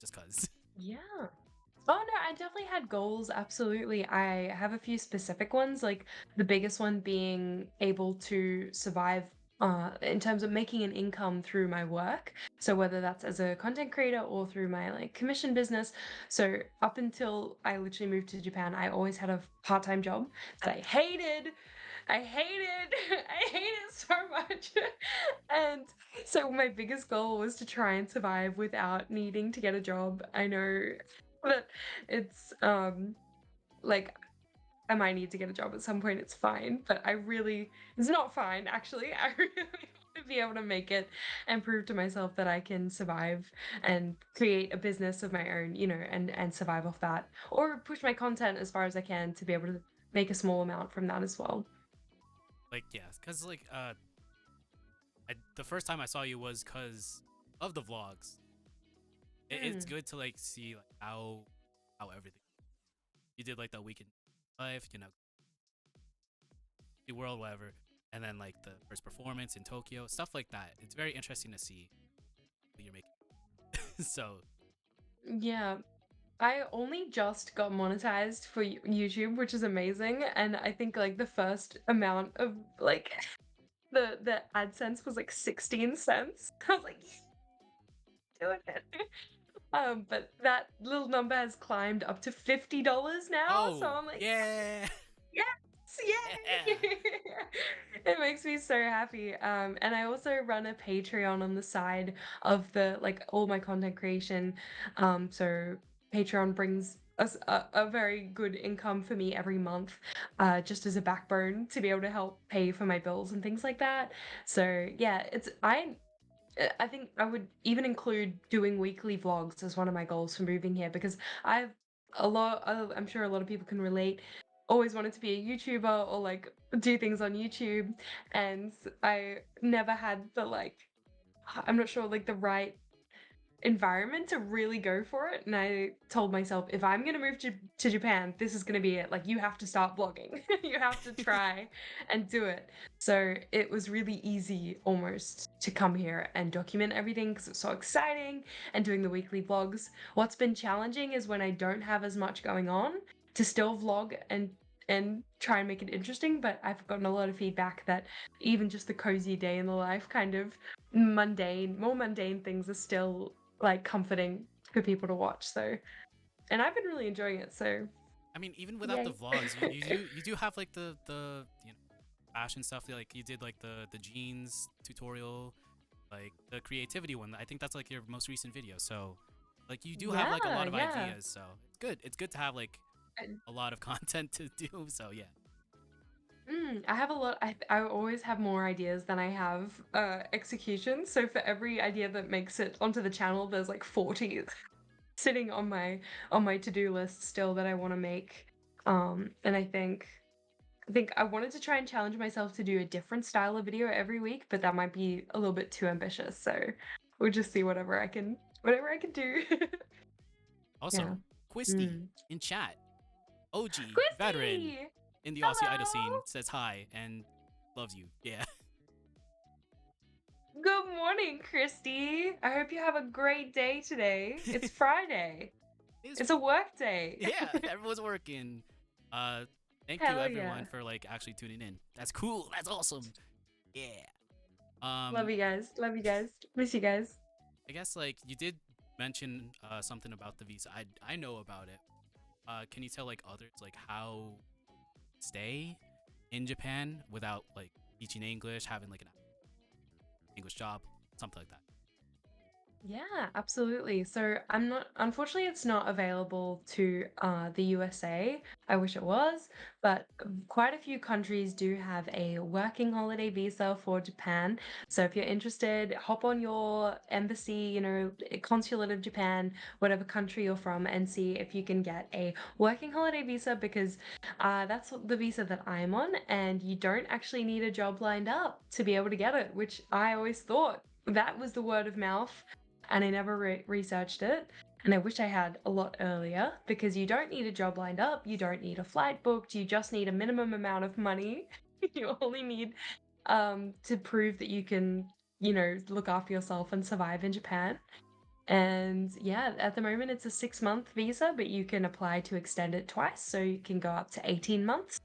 just cuz? Yeah. Oh no, I definitely had goals. Absolutely. I have a few specific ones, like the biggest one being able to survive in terms of making an income through my work. So whether that's as a content creator or through my like commission business. So up until I literally moved to Japan, I always had a part-time job that I hated. I hated I hated so much. And so my biggest goal was to try and survive without needing to get a job. I know but it's like I might need to get a job at some point. It's fine, but it's not fine actually. I really want to be able to make it and prove to myself that I can survive and create a business of my own, and survive off that or push my content as far as I can to be able to make a small amount from that as well. Like yes, cuz like the first time I saw you was cuz of the vlogs. It's Mm. good to like see like how everything you did like the weekend life, the world, whatever, and then like the first performance in Tokyo, stuff like that. It's very interesting to see what you're making. So Yeah, I only just got monetized for YouTube, which is amazing. And I think like the first amount of like the AdSense was like 16 cents. I was like, "Yeah, doing it." But that little number has climbed up to $50 now. So oh I'm like, yeah. yes, yay! Yeah. It makes me so happy. And I also run a Patreon on the side of the like all my content creation. So Patreon brings us a very good income for me every month, just as a backbone to be able to help pay for my bills and things like that. So yeah, I think I would even include doing weekly vlogs as one of my goals for moving here because I've I'm sure a lot of people can relate. Always wanted to be a YouTuber or like do things on YouTube, and I never had the like, I'm not sure, like the right environment to really go for it. And I told myself, if I'm gonna move to Japan, this is gonna be it. Like you have to start vlogging. You have to try and do it. So it was really easy almost to come here and document everything because it's so exciting and doing the weekly vlogs. What's been challenging is when I don't have as much going on to still vlog and try and make it interesting, but I've gotten a lot of feedback that even just the cozy day in the life kind of more mundane things are still like comforting for people to watch. So, and I've been really enjoying it. So, I mean, even without the yay. vlogs, you do have like the fashion stuff. Like you did like the jeans tutorial, like the creativity one. I think that's like your most recent video. So like you do have like a Yeah, lot of yeah. ideas. So it's good. It's good to have like And, a lot of content to do. So yeah. I have a lot. I always have more ideas than I have executions. So for every idea that makes it onto the channel, there's like 40 sitting on my to-do list still that I want to make. And I think I wanted to try and challenge myself to do a different style of video every week, but that might be a little bit too ambitious. So we'll just see whatever I can do. Yeah. Also, Quisty Mm. in chat, OG veteran Christy! in the Aussie idol scene Hello! says hi and loves you. Yeah. Good morning, Christy. I hope you have a great day today. It's Friday. It's It's a work day. yeah, everyone's working. Uh, thank you Hell yeah. everyone for like actually tuning in. That's cool. That's awesome. Yeah. Love Um, you guys. Love you guys. Miss you guys. I guess like you did mention something about the visa. I know about it. Can you tell like others like how stay in Japan without like teaching English, having like an English job, something like that? Yeah, absolutely. So I'm not, unfortunately, it's not available to the USA. I wish it was, but quite a few countries do have a working holiday visa for Japan. So if you're interested, hop on your embassy, consulate of Japan, whatever country you're from, and see if you can get a working holiday visa because that's the visa that I'm on, and you don't actually need a job lined up to be able to get it, which I always thought that was the word of mouth and I never researched it. And I wish I had a lot earlier because you don't need a job lined up, you don't need a flight booked, you just need a minimum amount of money. You only need to prove that you can, look after yourself and survive in Japan. And yeah, at the moment it's a 6-month visa, but you can apply to extend it twice, so you can go up to 18 months.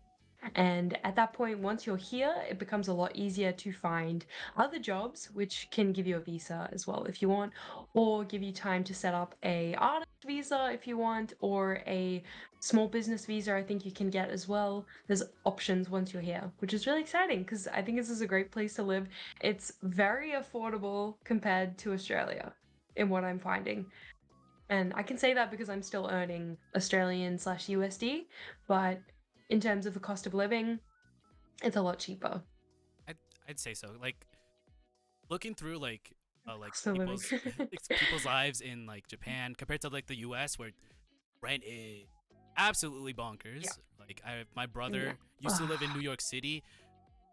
And at that point, once you're here, it becomes a lot easier to find other jobs, which can give you a visa as well if you want, or give you time to set up a artist visa if you want, or a small business visa I think you can get as well. There's options once you're here, which is really exciting because I think this is a great place to live. It's very affordable compared to Australia in what I'm finding. And I can say that because I'm still earning Australian/USD, but in terms of the cost of living, it's a lot cheaper. I'd I'd say so. Like looking through like Cost of living. people's lives in like Japan compared to like the U.S. where rent is absolutely bonkers. Yeah. Like my Yeah. brother used to live in New York City.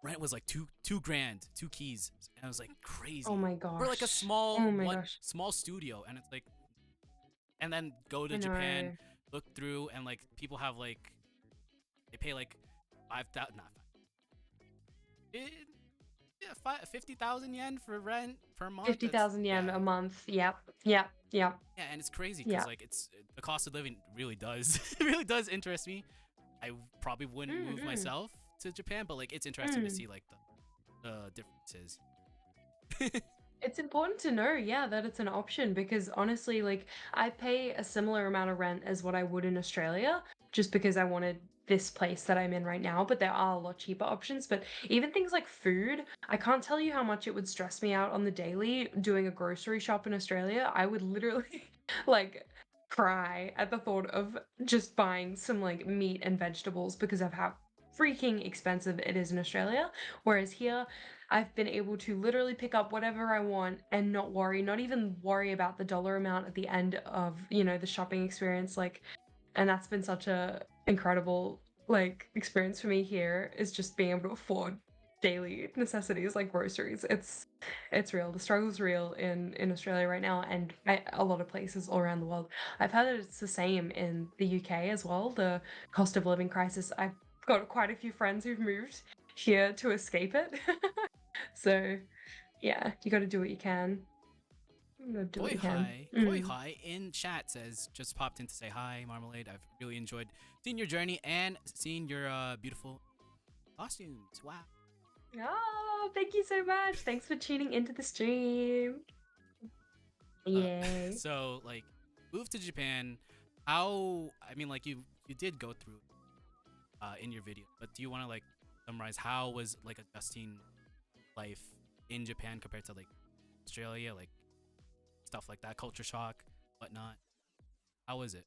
Rent was like two grand, 2 keys, and I was like Oh crazy my for like a gosh. small Oh my one gosh. small studio, and it's like, and then go I to Japan, know. look through, and like people have like they pay like 5,000, not five, yeah, 50,000 yen for rent per month. That's 50,000 yen yeah, a month. Yep. Yep. Yep. yeah, and it's crazy because Yeah. like it's the cost of living really does it really does interest me. I probably wouldn't Mm, move mm, myself to Japan, but like it's interesting to mm. see like the differences. It's important to know, yeah, that it's an option because honestly, like I pay a similar amount of rent as what I would in Australia just because I wanted this place that I'm in right now, but there are a lot cheaper options. But even things like food, I can't tell you how much it would stress me out on the daily doing a grocery shop in Australia. I would literally like cry at the thought of just buying some like meat and vegetables because of how freaking expensive it is in Australia. Whereas here, I've been able to literally pick up whatever I want and not worry, not even worry about the dollar amount at the end of, the shopping experience. Like, and that's been such a incredible like experience for me here is just being able to afford daily necessities like groceries. It's real. The struggle's real in Australia right now and a lot of places all around the world. I've heard that it's the same in the UK as well. The cost of living crisis. I've got quite a few friends who've moved here to escape it. So yeah, you got to do what you can. You gotta do what you can. Koi Hi in chat says, just popped in to say hi, Marmalade. I've really enjoyed seeing your journey and seeing your beautiful costumes. Wow. Oh, thank you so much. Thanks for tuning into the stream. Uh, Yay. so like, move to Japan. How? I mean, like you did go through in your video, but do you want to like summarize how was like adjusting life in Japan compared to like Australia, like stuff like that, culture shock, whatnot? How was it?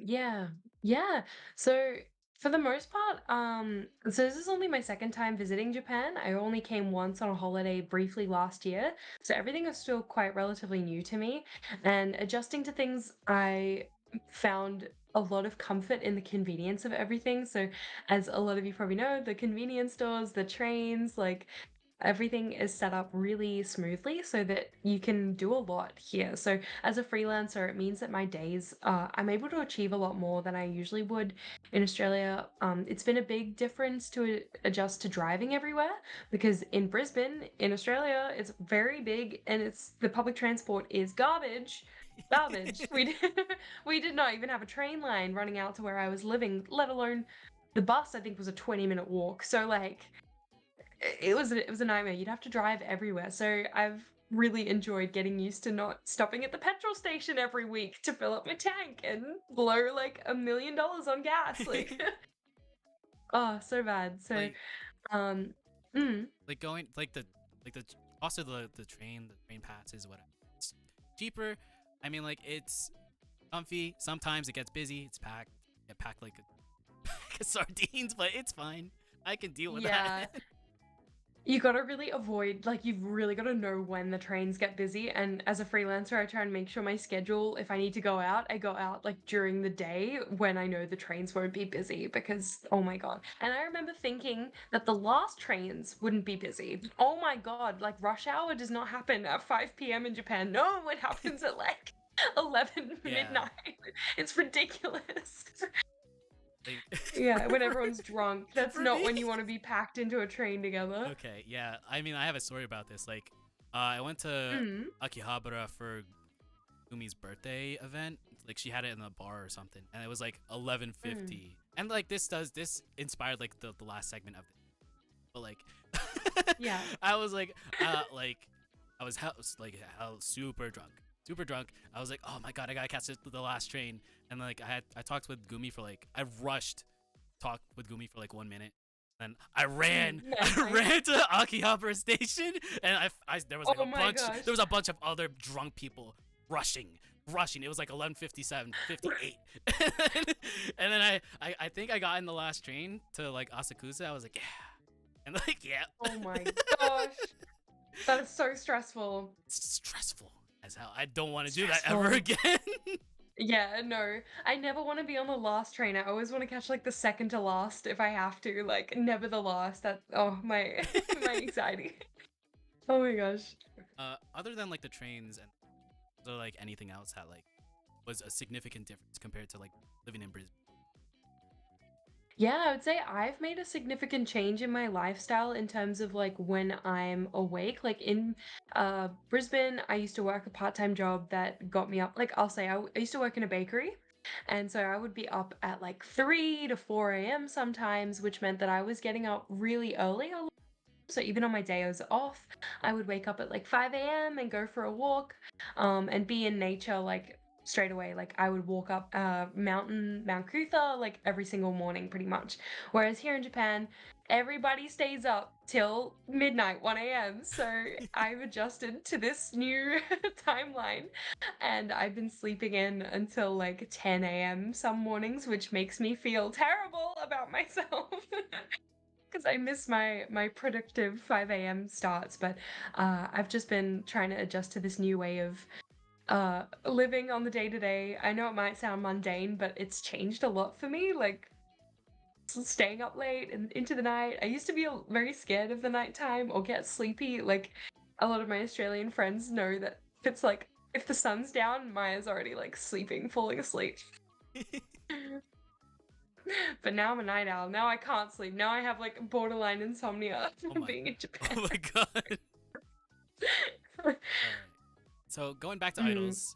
Yeah. Yeah. So for the most part, so this is only my second time visiting Japan. I only came once on a holiday briefly last year. So everything is still quite relatively new to me. And adjusting to things, I found a lot of comfort in the convenience of everything. So as a lot of you probably know, the convenience stores, the trains, like everything is set up really smoothly so that you can do a lot here. So, as a freelancer, it means that my days, I'm able to achieve a lot more than I usually would in Australia. It's been a big difference to adjust to driving everywhere because in Brisbane, in Australia, it's very big and it's the public transport is garbage. Garbage. We did not even have a train line running out to where I was living, let alone the bus. I think was a 20-minute walk. So like it was a nightmare. You'd have to drive everywhere. So I've really enjoyed getting used to not stopping at the petrol station every week to fill up my tank and blow like $1 million on gas. Like, oh, so bad. So, like um, mm, like going like the also the train passes whatever. It's cheaper. I mean, like it's comfy. Sometimes it gets busy. It's packed. Get packed like sardines, but it's fine. I can deal with that. yeah, you gotta really avoid, like, you've really gotta know when the trains get busy. And as a freelancer, I try and make sure my schedule, if I need to go out, I go out like during the day when I know the trains won't be busy because, oh my God. And I remember thinking that the last trains wouldn't be busy. Oh my God, like rush hour does not happen at 5 p.m. in Japan. No, it happens at like 11 Yeah, midnight. It's ridiculous. like Yeah, when everyone's drunk. That's for not me. when you want to be packed into a train together. Okay, yeah. I mean, I have a story about this. Like, I went to Mm, Akihabara for Umi's birthday event. Like, she had it in a bar or something, and it was like mm. 11:50. And like this inspired like the last segment of it. But like, Yeah. I was like I was hell super drunk. I was like, oh my god, I gotta catch the last train. And like I talked with Gumi for like I rushed talked with Gumi for like 1 minute. And I ran, Nice, I nice. ran to Akihabara station, and there was like Oh my there gosh. was a bunch of other drunk people rushing. It was like 11:57, 58, and then I think I got in the last train to like Asakusa. I was like, yeah, and like yeah, Oh my gosh. That is so stressful. it's stressful as hell. I don't want to do that ever Stressful. again. Yeah, no. I never want to be on the last train. I always want to catch like the second to last if I have to. Like never the last. That oh my my anxiety. Oh my gosh. Other than like the trains and is there like anything else that like was a significant difference compared to like living in Brisbane? Yeah, I would say I've made a significant change in my lifestyle in terms of like when I'm awake. Like in Brisbane, I used to work a part-time job that got me up. Like I'll say I used to work in a bakery. And so I would be up at like 3 to 4 a.m. sometimes, which meant that I was getting up really early. So even on my day I was off, I would wake up at like 5 a.m. and go for a walk, and be in nature like straight away. Like I would walk up Mount Kutha like every single morning pretty much. Whereas here in Japan, everybody stays up till midnight, 1 a.m. So I've adjusted to this new timeline and I've been sleeping in until like 10 a.m. some mornings, which makes me feel terrible about myself. Because I miss my productive 5 a.m. starts, but I've just been trying to adjust to this new way of living on the day to day. I know it might sound mundane, but it's changed a lot for me. Like staying up late and into the night. I used to be very scared of the nighttime or get sleepy. Like a lot of my Australian friends know that it's like if the sun's down, Maya's already like sleeping, falling asleep. But now I'm a night owl. Now I can't sleep. Now I have like borderline insomnia Oh from my, being in oh Japan. my god. All right. So going back to Mm. idols,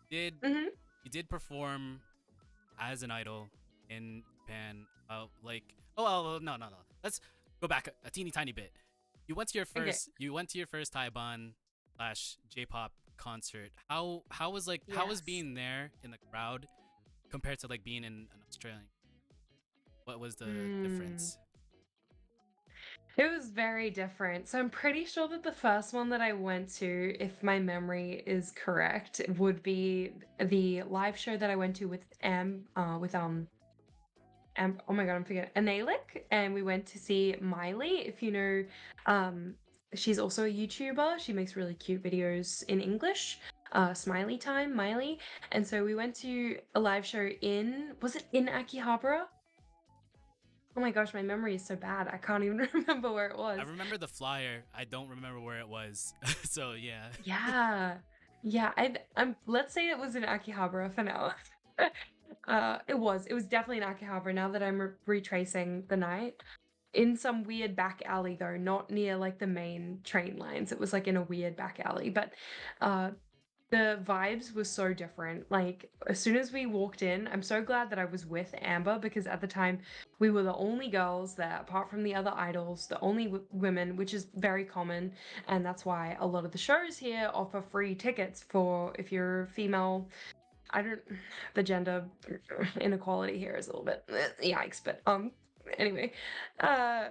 did Hmm. you did perform as an idol in Japan? Like, oh, no. Let's go back a teeny tiny bit. Okay. You went to your first Taiban slash J-pop concert. How was how was Yes. being there in the crowd compared to like being in an Australian? What was the Mm. difference? It was very different. So I'm pretty sure that the first one that I went to, if my memory is correct, would be the live show that I went to with oh my god, I'm forgetting Analik, and we went to see Miley. If you know, um, she's also a YouTuber. She makes really cute videos in English. Smiley Time, Miley. And so we went to a live show was it in Akihabara? Oh my gosh, my memory is so bad. I can't even remember where it I was. remember the flyer. I don't remember where it was. So yeah. Yeah. Yeah, let's say it was in Akihabara for now. It was definitely in Akihabara now that I'm retracing the night. In some weird back alley though, not near like the main train lines. It was like in a weird back alley. But uh the vibes were so different. Like as soon as we walked in, I'm so glad that I was with Amber because at the time we were the only girls there, apart from the other idols, the only women, which is very common, and that's why a lot of the shows here offer free tickets for if you're female. I don't, the gender inequality here is a little bit yikes, but anyway, uh,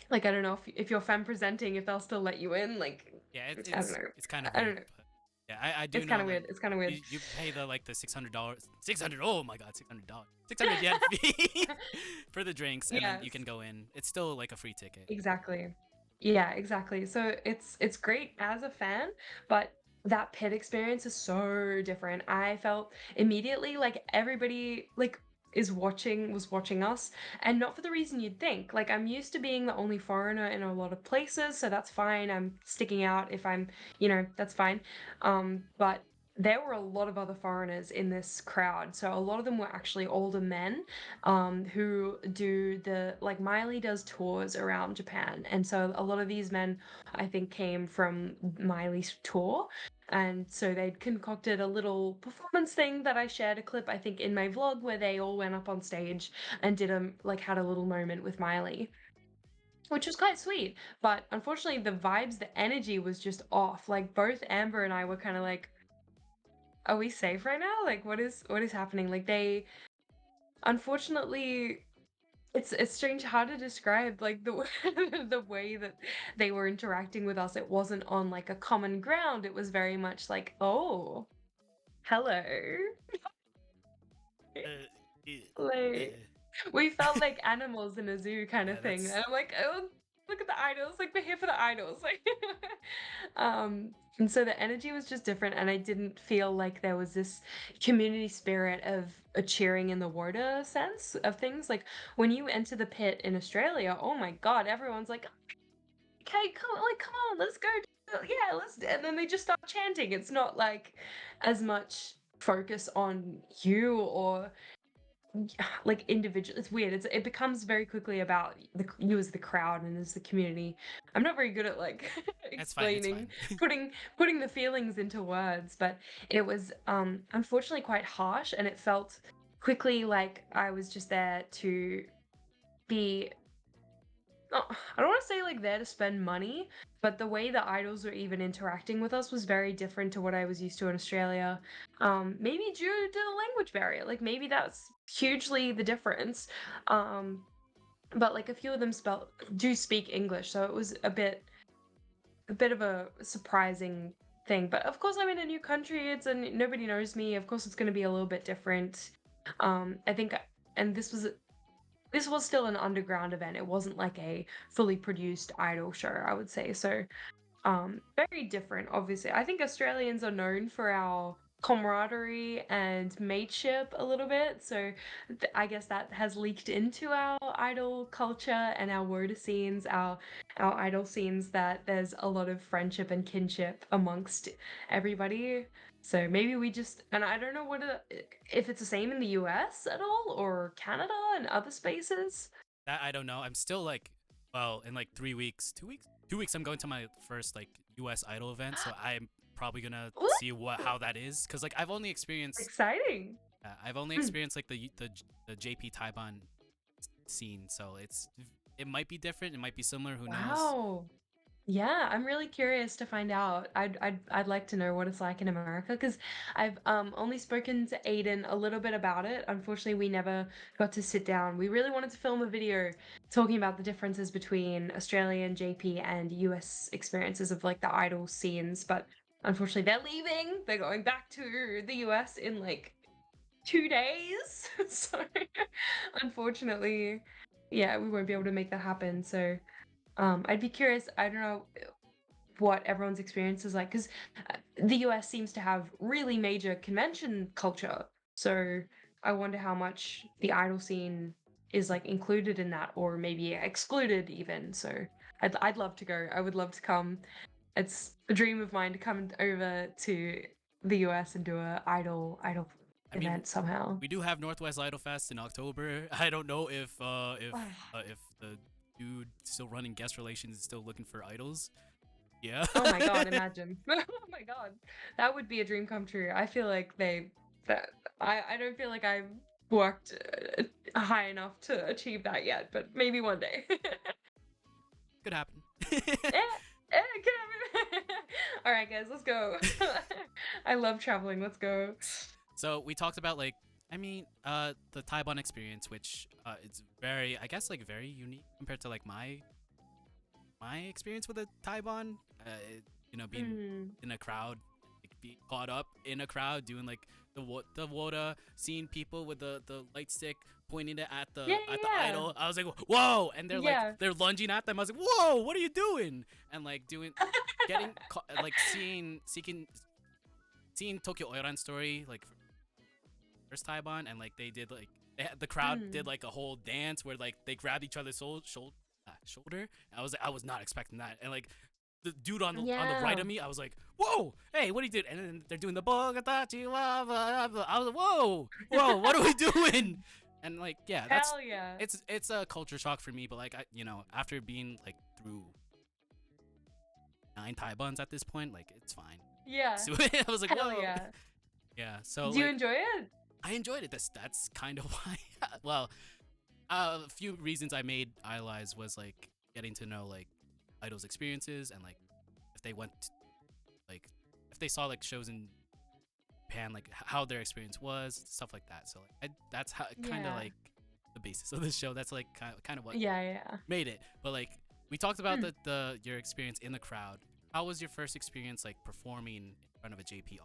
like I don't know if you're femme presenting, if they'll still let you in. Like Yeah, I don't know, it's kind of I don't weird, know. but yeah, I do It's know kind of like weird. It's kind of weird. you pay the like the $600, 600. Oh my god, $600, 600 yen fee for the drinks, and then you Yes, can go in. It's still like a free ticket. exactly. Yeah, exactly. So it's great as a fan, but that pit experience is so different. I felt immediately like everybody like was watching us, and not for the reason you'd think. Like I'm used to being the only foreigner in a lot of places, so that's fine. I'm sticking out if I'm, that's fine. But there were a lot of other foreigners in this crowd. So a lot of them were actually older men who do like Miley does tours around Japan. And so a lot of these men, I think, came from Miley's tour. And so they'd concocted a little performance thing that I shared a clip, I think, in my vlog where they all went up on stage and had a little moment with Miley, which was quite sweet. But unfortunately, the vibes, the energy was just off. Like both Amber and I were kind of like, are we safe right now? Like what is happening? Like they unfortunately it's strange how to describe like the the way that they were interacting with us. It wasn't on like a common ground. It was very much like, "Oh, hello." Uh, Like we felt like animals in a zoo kind yeah, of thing. that's And I'm like, "Oh, look at the idols. Like we're here for the idols." Like and so the energy was just different and I didn't feel like there was this community spirit of a cheering in the water sense of things. Like when you enter the pit in Australia, oh my god, everyone's like, okay, come on, let's go. Yeah, and then they just start chanting. It's not like as much focus on you or like individual. It's weird. It becomes very quickly about you as the crowd and as the community. I'm not very good at like that's fine. It's explaining, fine. putting the feelings into words, but it was unfortunately quite harsh, and it felt quickly like I was just there to be I don't want to say like there to spend money, but the way the idols were even interacting with us was very different to what I was used to in Australia. Maybe due to the language barrier, like maybe that's hugely the difference. Um, but like a few of them do speak English, so it was a bit of a surprising thing. But of course, I'm in a new country. Nobody knows me. Of course, it's going to be a little bit different. I think, and this was still an underground event. It wasn't like a fully produced idol show, I would say. So, very different, obviously. I think Australians are known for our camaraderie and mateship a little bit. So, I guess that has leaked into our idol culture and our WOTA scenes, our idol scenes, that there's a lot of friendship and kinship amongst everybody. So maybe we just, and I don't know if it's the same in the US at all or Canada and other spaces. That I don't know. I'm still like, well, in like 3 weeks, 2 weeks, 2 weeks, I'm going to my first like U.S. Idol event, so I'm probably gonna What? see how that is, cause like Exciting. I've only Mm. experienced like the JP Taiban scene, so it might be different, it might be similar, who knows? Wow. Yeah, I'm really curious to find out. I'd like to know what it's like in America because I've only spoken to Aiden a little bit about it. Unfortunately, we never got to sit down. We really wanted to film a video talking about the differences between Australian JP and US experiences of like the idol scenes, but unfortunately they're leaving. They're going back to the US in like 2 days. So unfortunately, yeah, we won't be able to make that happen. So I'd be curious. I don't know what everyone's experience is like because the US seems to have really major convention culture. So I wonder how much the idol scene is like included in that or maybe excluded even. So I'd love to go. I would love to come. It's a dream of mine to come over to the US and do a idol I mean, event somehow. we do have Northwest Idol Fest in October. I don't know if the dude still running guest relations is still looking for idols. Yeah. Oh my god, imagine. Oh my god. That would be a dream come true. I feel like that I don't feel like I've worked high enough to achieve that yet, but maybe one day. Could happen. Can All right, guys, let's go. I love traveling. Let's go. So we talked about like, I mean, the Taiwan experience, which it's very, I guess, like very unique compared to like my experience with a Taiwan. Being Mm. in a crowd, like being caught up in a crowd, doing like the water, seeing people with the light stick pointing it Yeah, at the yeah, idol. I was like, whoa! And yeah. they're lunging at them. I was like, whoa! What are you doing? And like getting like seeing Tokyo Oiran story like first Taiban, and like the crowd did Mm. like a whole dance where like they grabbed each other's shoulder. I was not expecting that, and like the dude on the right Yeah. of me, I was like, whoa, hey, what are you doing? And then they're doing the Bogatachi lava. I was like, whoa, what are we doing? And like, yeah, Hell yeah. it's a culture shock for me, but like after being like through 9 Taibans at this point, like it's fine. Yeah. So I was like, Hell whoa, yeah. yeah. So Do you like enjoy it? I enjoyed it. That's kind of why. Well, a few reasons I made IDOLEYEZ was like getting to know like idols' experiences, and like if they went like if they saw like shows in Japan, like how their experience was, stuff like that. So like that's how kind of Yeah. like the basis of the show. That's like kind of what Yeah, yeah. made it. But like we talked about Mm. the your experience in the crowd. How was your first experience like performing in front of a JP?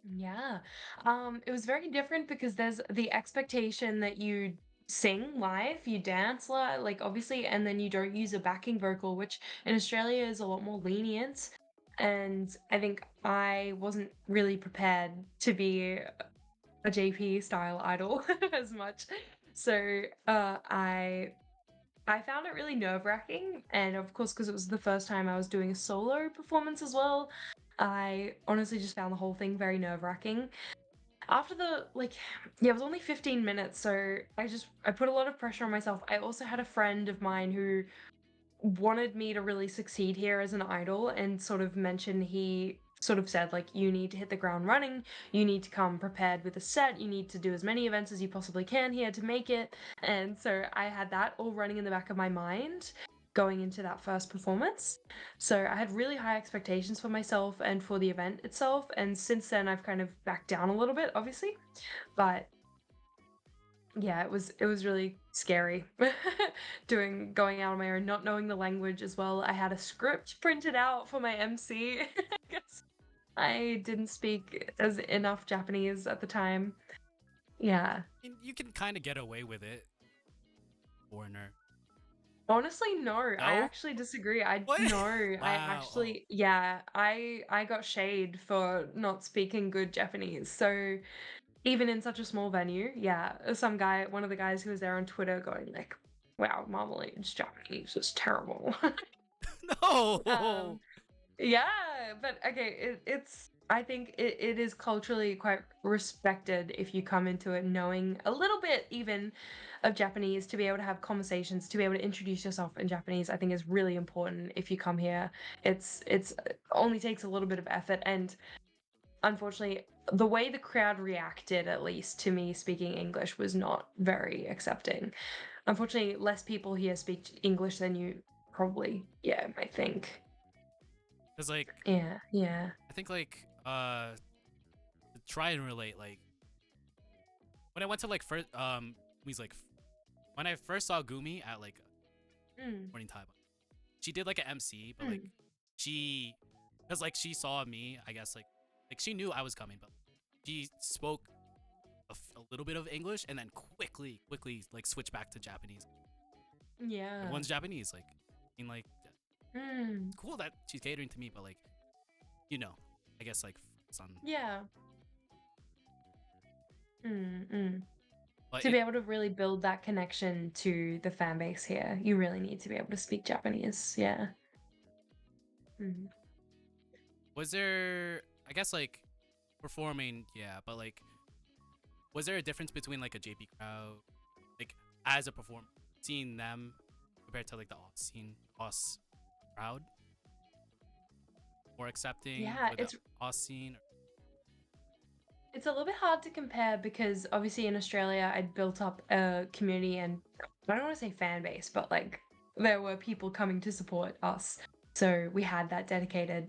Yeah. It was very different because there's the expectation that you sing live, you dance live, like obviously, and then you don't use a backing vocal, which in Australia is a lot more lenient. And I think I wasn't really prepared to be a JP style idol as much. So I found it really nerve-wracking, and of course, because it was the first time I was doing a solo performance as well, I honestly just found the whole thing very nerve-wracking. After yeah, it was only 15 minutes, so I put a lot of pressure on myself. I also had a friend of mine who wanted me to really succeed here as an idol and sort of mentioned he sort of said, like, you need to hit the ground running, you need to come prepared with a set, you need to do as many events as you possibly can here to make it. And so I had that all running in the back of my mind going into that first performance. So I had really high expectations for myself and for the event itself. And since then, I've kind of backed down a little bit, obviously. But yeah, it was really scary going out on my own, not knowing the language as well. I had a script printed out for my MC. Because I didn't speak as enough Japanese at the time. Yeah. You can kind of get away with it, foreigner. Honestly, no. I No? actually disagree. I What? no. I Wow. actually, yeah. I got shade for not speaking good Japanese. So even in such a small venue, yeah, one of the guys who was there on Twitter going like, "Wow, Marmalade's Japanese is terrible." No. Um, yeah, but okay, it's I think it is culturally quite respected if you come into it knowing a little bit even of Japanese to be able to have conversations, to be able to introduce yourself in Japanese, I think is really important if you come here. It's only takes a little bit of effort, and unfortunately the way the crowd reacted, at least to me speaking English, was not very accepting. Unfortunately, less people here speak English than you probably, yeah, might think. Cause like Yeah, yeah. I think like to try and relate, like when I went to like first Gumi's like when I first saw Gumi at like Mm, morning time, she did like an MC, but like mm. she, cause like she saw me, I guess like she knew I was coming, but she spoke a little bit of English and then quickly like switched back to Japanese. Yeah. Everyone's Japanese, like I mean like Mm, cool that she's catering to me, but like you know, I guess like focus on, yeah. Mm, mm. but To be able to really build that connection to the fan base here, you really need to be able to speak Japanese. Yeah. Mm. was there, I guess like performing, yeah, but like was there a difference between like a JP crowd, like as a performer, seeing them compared to like the Aus crowd, more accepting Yeah, for the Aus scene? it's a little bit hard to compare because obviously in Australia I'd built up a community and I don't want to say fan base, but like there were people coming to support us. So we had that dedicated,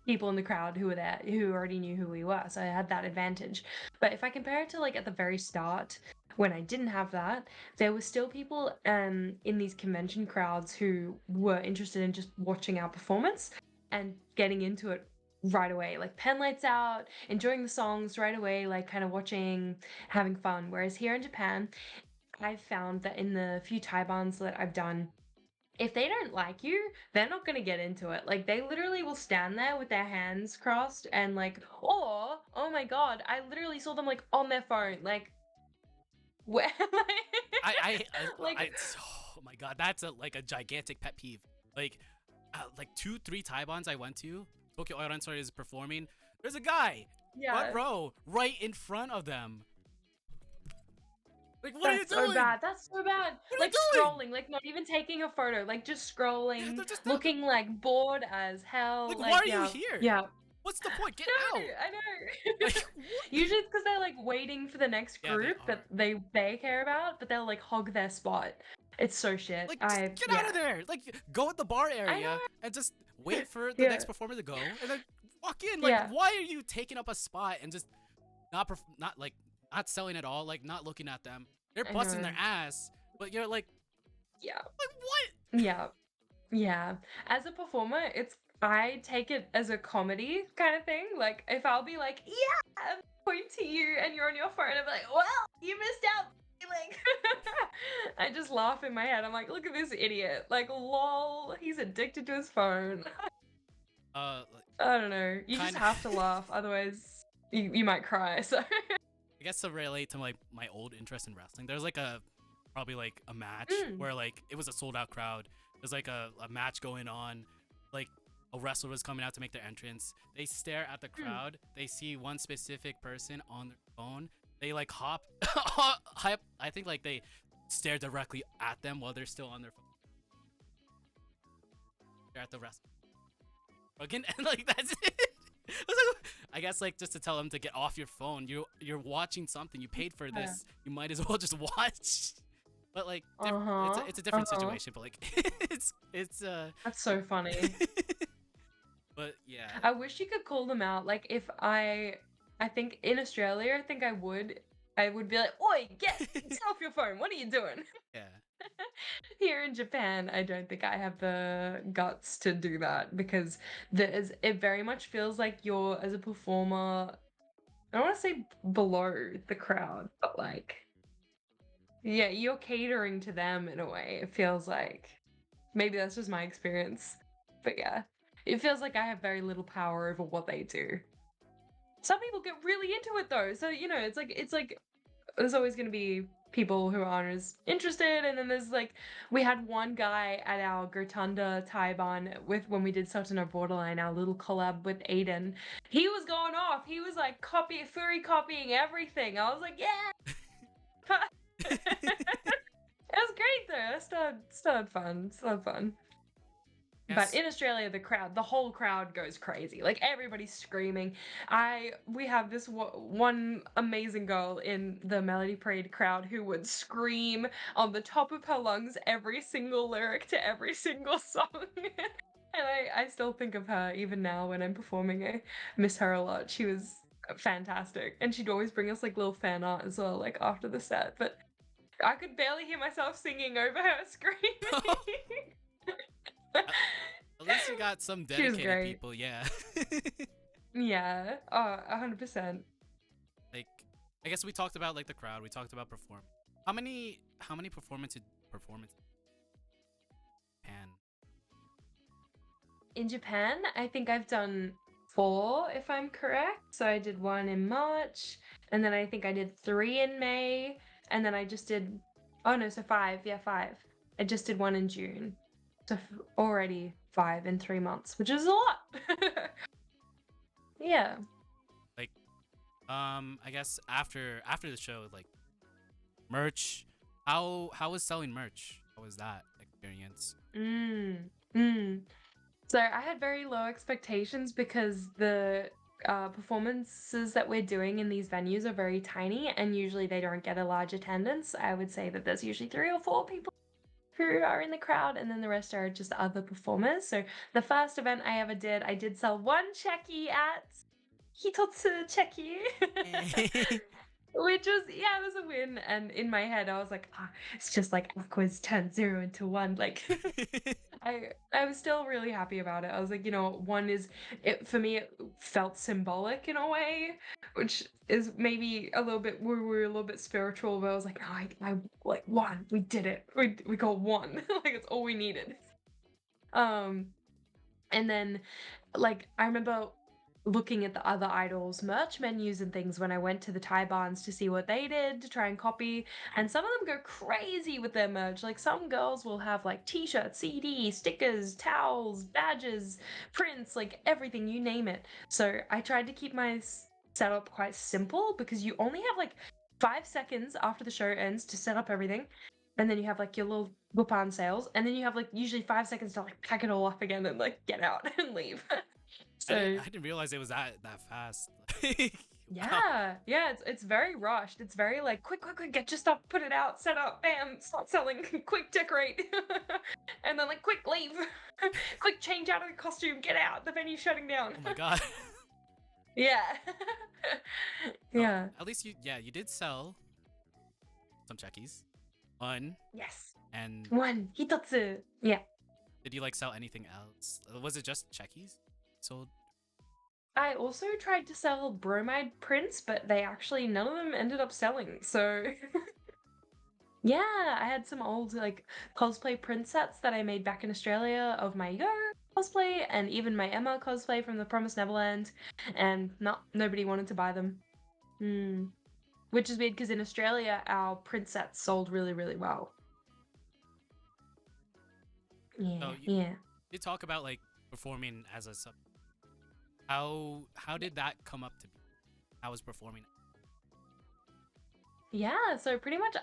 people in the crowd who were there who already knew who we were. So I had that advantage. But if I compare it to like at the very start when I didn't have that, there were still people in these convention crowds who were interested in just watching our performance and getting into it right away, like pen lights out, enjoying the songs right away, like kind of watching, having fun. Whereas here in Japan, I've found that in the few taibans that I've done, if they don't like you, they're not gonna get into it. Like they literally will stand there with their hands crossed and like, or oh my god, I literally saw them like on their phone, like where, like, Oh my god, that's like a gigantic pet peeve. Like 2-3 Taibans I went to, Tokyo Oil Story is performing. There's a guy, front yeah, row, right in front of them. Like, what are you that's so doing? bad. That's so bad. What are Like you doing? scrolling, like not even taking a photo, like just Yeah, scrolling, they're just looking like bored as hell. like, why Like are you yeah, here? yeah. What's the point? Get No, out! I know. Like, what? Usually it's because they're like waiting for the next Yeah, they group that are. they care about, but they'll like hog their spot. It's so shit. Like, just get out Yeah. of there. Like, go in the bar I area know. and just wait for the next Yeah. performer to go, and then walk in. Like, Yeah. why are you taking up a spot and just not selling at all? Like, not looking at them. They're I busting their know. ass, but you're Yeah. like what? Yeah. Yeah. As a performer, I take it as a comedy kind of thing. Like if I'll be like, yeah, and point to you and you're on your phone, I'm like, well, you missed out. Like I just laugh in my head. I'm like, look at this idiot. Like, lol, he's addicted to his phone. Like, I don't know. You just kind of. have to laugh, otherwise you might cry. So I guess to relate to like my old interest in wrestling, there's like probably like a match Mm, where like it was a sold out crowd. There's like a match going on, like a wrestler was coming out to make their entrance. They stare at the mm. crowd. They see one specific person on their phone. They like hop. I think like they stare directly at them while they're still on their phone. They're at the wrestler. again, and like that's it. I guess like just to tell them to get off your phone. You're watching something. You paid for Yeah. this. You might as well just watch. But like, Uh-huh. it's a different Uh-huh. situation. But like, it's That's so funny. But yeah, I wish you could call them out. Like if I think in Australia, I think I would be like, "Oi, get off your phone. What are you doing?" yeah. Here in Japan, I don't think I have the guts to do that because it very much feels like you're as a performer, I don't want to say below the crowd, but like yeah, you're catering to them in a way. It feels like maybe that's just my experience. But yeah, it feels like I have very little power over what they do. Some people get really into it though. So, it's like there's always going to be people who aren't as interested, and then there's like we had one guy at our Gotunda Taiban with when we did Sutton or Borderline, our little collab with ADEN. He was going off. He was like furry copying everything. I was like, yeah. It was great though. Still had fun. Still had fun. But Yes. in Australia, the whole crowd goes crazy. Like everybody's screaming. We have this one amazing girl in the Melody Parade crowd who would scream on the top of her lungs every single lyric to every single song. And I still think of her even now when I'm performing. I miss her a lot. She was fantastic. And she'd always bring us like little fan art as well, like after the set. But I could barely hear myself singing over her screaming. At at least you got some She was dedicated great. people. Yeah. Yeah. Oh, 100%. Like, I guess we talked about like the crowd. We talked about performance. How many performances can? In Japan, I think I've done 4, if I'm correct. So I did 1 in March, and then I think I did 3 in May, and then I just did, oh no, so 5. Yeah, 5. I just did 1 in June. So already 5 in 3 months, which is a lot. Yeah. Like, I guess after the show, like merch. How was selling merch? How was that experience? Mm. Mm. So I had very low expectations because the performances that we're doing in these venues are very tiny, and usually they don't get a large attendance. I would say that there's usually 3 or 4 people who are in the crowd, and then the rest are just other performers. So the first event I did sell 1 checky at Hitotsu Checky. Which was, yeah, it was a win. And in my head, I was like, it's just like Aqua's turned 0 into 1. Like, I was still really happy about it. I was like, one is it for me. It felt symbolic in a way, which is maybe a little bit we were a little bit spiritual. But I was like, oh, I like 1. We did it. We got 1. Like it's all we needed. Um, and then, like, I remember looking at the other idols' merch menus and things when I went to the Thai barns to see what they did to try and copy. And some of them go crazy with their merch. Like, some girls will have, like, t shirts, CDs, stickers, towels, badges, prints, like everything, you name it. So I tried to keep my setup quite simple because you only have, like, 5 seconds after the show ends to set up everything. And then you have like your little Bupan sales, and then you have like usually 5 seconds to like pack it all up again and like get out and leave. I didn't So I didn't realize it was that fast. Wow. yeah, it's very rushed. It's very like quick, get your stuff, put it out, set up, bam, start selling, quick decorate, and then like quick leave, quick change out of the costume, get out. The venue's shutting down. Oh my god. Yeah, Oh, yeah, at least you did sell some checkies. One. yes. And 1 hitotsu. Yeah. did you like sell anything else? Was it just checkies sold? I also tried to sell bromide prints, but none of them ended up selling. So yeah, I had some old like cosplay print sets that I made back in Australia of my Yo cosplay and even my Emma cosplay from the Promised Neverland, and nobody wanted to buy them. Hmm. Which is weird because in Australia our print sets sold really, really well. So Yeah, you yeah. did talk about like performing as a sub. How did that come up to be? How was performing? Yeah, so pretty much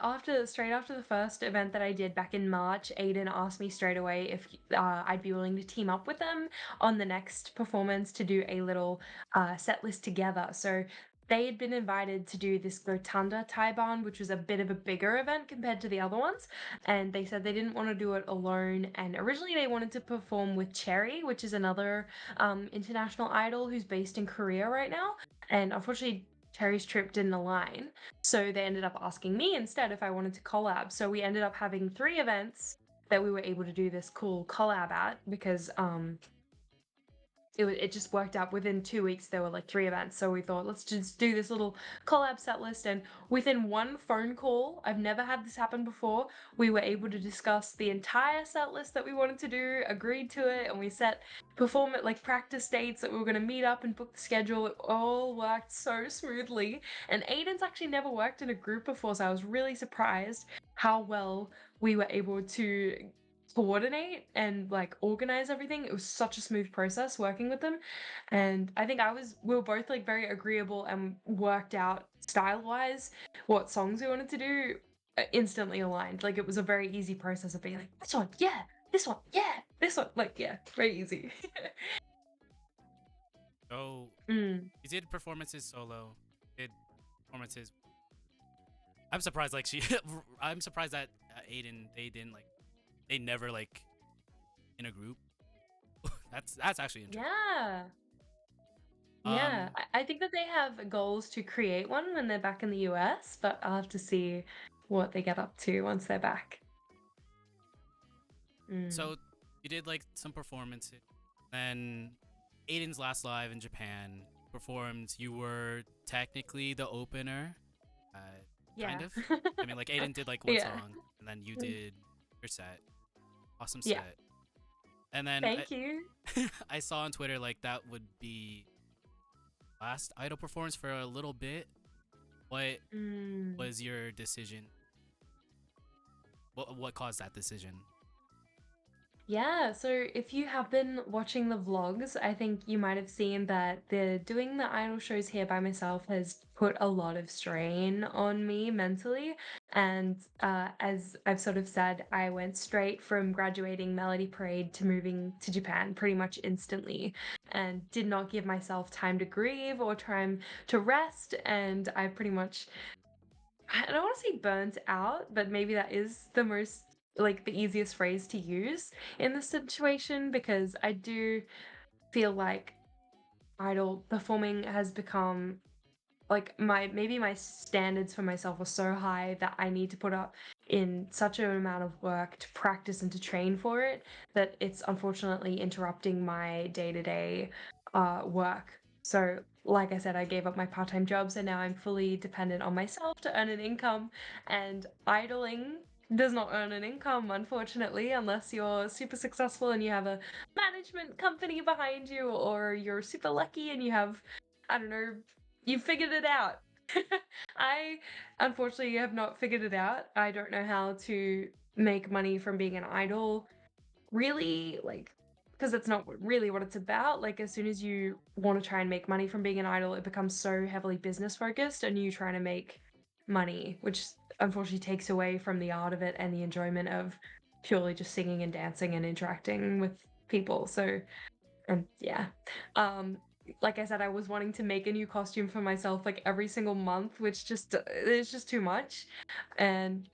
straight after the first event that I did back in March, Aiden asked me straight away if I'd be willing to team up with them on the next performance to do a little set list together. So they had been invited to do this Rotunda Taiban, which was a bit of a bigger event compared to the other ones. And they said they didn't want to do it alone. And originally they wanted to perform with Cherry, which is another international idol who's based in Korea right now. And unfortunately, Cherry's trip didn't align. So they ended up asking me instead if I wanted to collab. So we ended up having 3 events that we were able to do this cool collab at because it just worked out within 2 weeks. There were like 3 events, so we thought let's just do this little collab set list. And within one phone call, I've never had this happen before, we were able to discuss the entire set list that we wanted to do, agreed to it, and we set perform it like practice dates that we were going to meet up and book the schedule. It all worked so smoothly. And Aiden's actually never worked in a group before, so I was really surprised how well we were able to coordinate and like organize everything. It was such a smooth process working with them. And I think we were both like very agreeable and worked out style wise what songs we wanted to do, instantly aligned. Like it was a very easy process of being like, this one, yeah, this one, yeah, this one. Like, yeah, very easy. So Mm, you did performances solo, did performances. I'm surprised, like she. I'm surprised that Aiden they didn't like they never like in a group. That's actually interesting. yeah. Yeah, Um, I think that they have goals to create one when they're back in the US, but I'll have to see what they get up to once they're back. Mm. so you did like some performances, then Aiden's last live in Japan performed. You were technically the opener, uh, kind Yeah. of. I mean, like Aiden did like one Yeah. song, and then you Mm. did your set. Awesome Yeah. set. And then Thank you. I saw on Twitter like that would be last idol performance for a little bit. What Mm. was your decision? What caused that decision? Yeah, so if you have been watching the vlogs, I think you might have seen that the doing the idol shows here by myself has put a lot of strain on me mentally. And as I've sort of said, I went straight from graduating Melody Parade to moving to Japan pretty much instantly and did not give myself time to grieve or time to rest. And I pretty much I don't want to say burnt out, but maybe that is the most like the easiest phrase to use in this situation because I do feel like idol performing has become like my standards for myself are so high that I need to put up in such an amount of work to practice and to train for it that it's unfortunately interrupting my day-to-day work. So like I said, I gave up my part-time jobs and now I'm fully dependent on myself to earn an income, and idling does not earn an income unfortunately unless you're super successful and you have a management company behind you, or you're super lucky and you have, I don't know, you figured it out. I unfortunately have not figured it out. I don't know how to make money from being an idol. Really, like, because it's not really what it's about. Like, as soon as you want to try and make money from being an idol, it becomes so heavily business focused, and you trying to make money, which unfortunately takes away from the art of it and the enjoyment of purely just singing and dancing and interacting with people. So, and yeah. Um, like I said, I was wanting to make a new costume for myself like every single month, which just it's just too much. And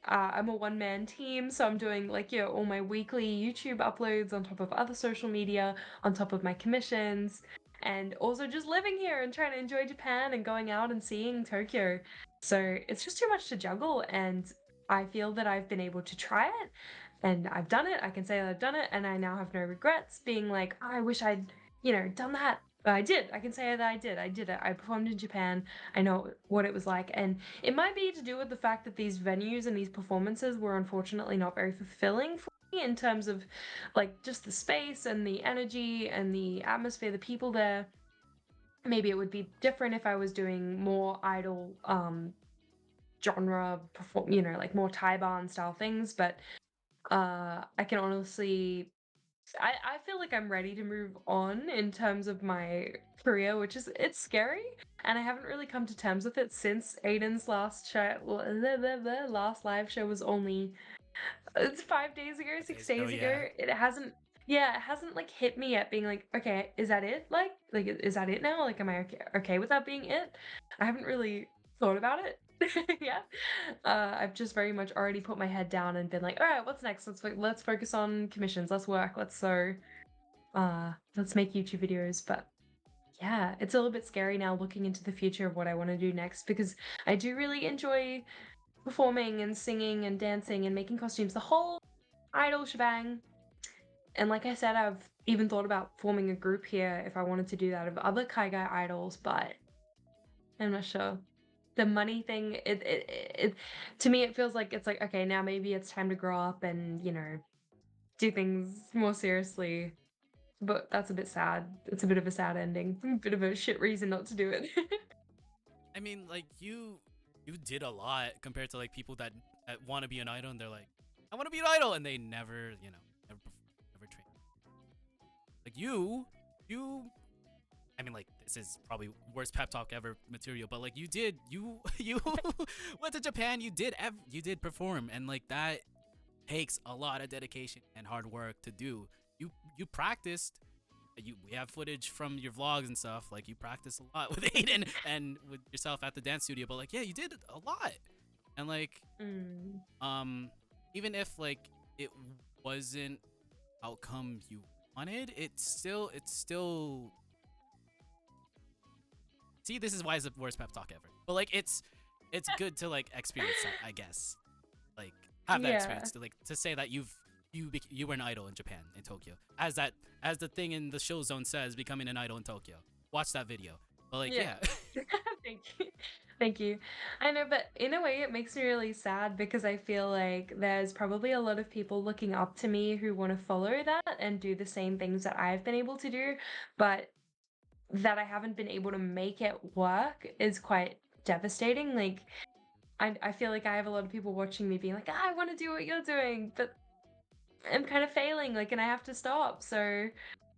I'm a one-man team, so I'm doing like, all my weekly YouTube uploads on top of other social media, on top of my commissions, and also just living here and trying to enjoy Japan and going out and seeing Tokyo. So it's just too much to juggle, and I feel that I've been able to try it and I've done it. I can say that I've done it, and I now have no regrets being like, "Oh, I wish I'd, done that." But I did. I can say that I did. I did it. I performed in Japan. I know what it was like. And it might be to do with the fact that these venues and these performances were unfortunately not very fulfilling for me in terms of like just the space and the energy and the atmosphere, the people there. Maybe it would be different if I was doing more idol genre perform, like more Taiban style things, but I can honestly I feel like I'm ready to move on in terms of my career, which is it's scary, and I haven't really come to terms with it since Aiden's last show. Last live show was only it's 5 days ago, 5 days 6 ago, days yeah. ago. Yeah, it hasn't like hit me yet. Being like, okay, is that it? Is that it now? Like, am I okay with that being it? I haven't really thought about it. Yeah, I've just very much already put my head down and been like, all right, what's next? Let's focus on commissions. Let's work. Let's make YouTube videos. But yeah, it's a little bit scary now looking into the future of what I want to do next because I do really enjoy performing and singing and dancing and making costumes, the whole idol shebang. And like I said, I've even thought about forming a group here if I wanted to do that of other Kaigai idols, but I'm not sure. The money thing, it to me it feels like it's like, okay, now maybe it's time to grow up and, do things more seriously. But that's a bit sad. It's a bit of a sad ending. A bit of a shit reason not to do it. I mean, like you did a lot compared to like people that want to be an idol and they're like, I want to be an idol, and they never, never train. Like you. I mean, like this is probably worst pep talk ever material, but like you went to Japan, you did perform, and like that takes a lot of dedication and hard work to do. You practiced. We have footage from your vlogs and stuff. Like you practiced a lot with Aiden and with yourself at the dance studio. But like, yeah, you did a lot. And like, Mm. um, even if like it wasn't outcome you wanted, it's still. See, this is why it's the worst pep talk ever. But like, it's good to like experience that, I guess. Like have that Yeah. experience to like to say that you were an idol in Japan, in Tokyo, as the thing in the show zone says, becoming an idol in Tokyo. Watch that video. But like, Yeah. yeah. Thank you. Thank you. I know, but in a way, it makes me really sad because I feel like there's probably a lot of people looking up to me who want to follow that and do the same things that I've been able to do, but that I haven't been able to make it work is quite devastating. Like, I feel like I have a lot of people watching me being like, I want to do what you're doing, but I'm kind of failing, like, and I have to stop. So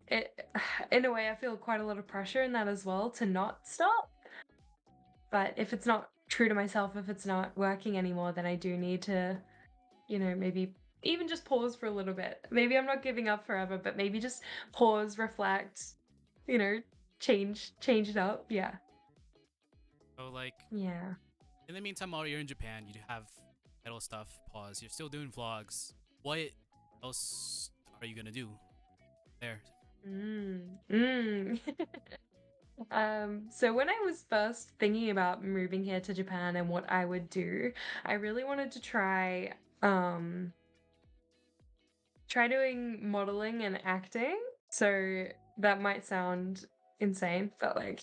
it, in a way, I feel quite a lot of pressure in that as well to not stop. But if it's not true to myself, if it's not working anymore, then I do need to, maybe even just pause for a little bit. Maybe I'm not giving up forever, but maybe just pause, reflect, you know, change it up. Yeah. So like, Yeah. in the meantime, while you're in Japan, you have idol stuff. Pause. You're still doing vlogs. What else are you gonna do there? Mm. Mm. So when I was first thinking about moving here to Japan and what I would do, I really wanted to um try doing modeling and acting. So that might sound insane, but like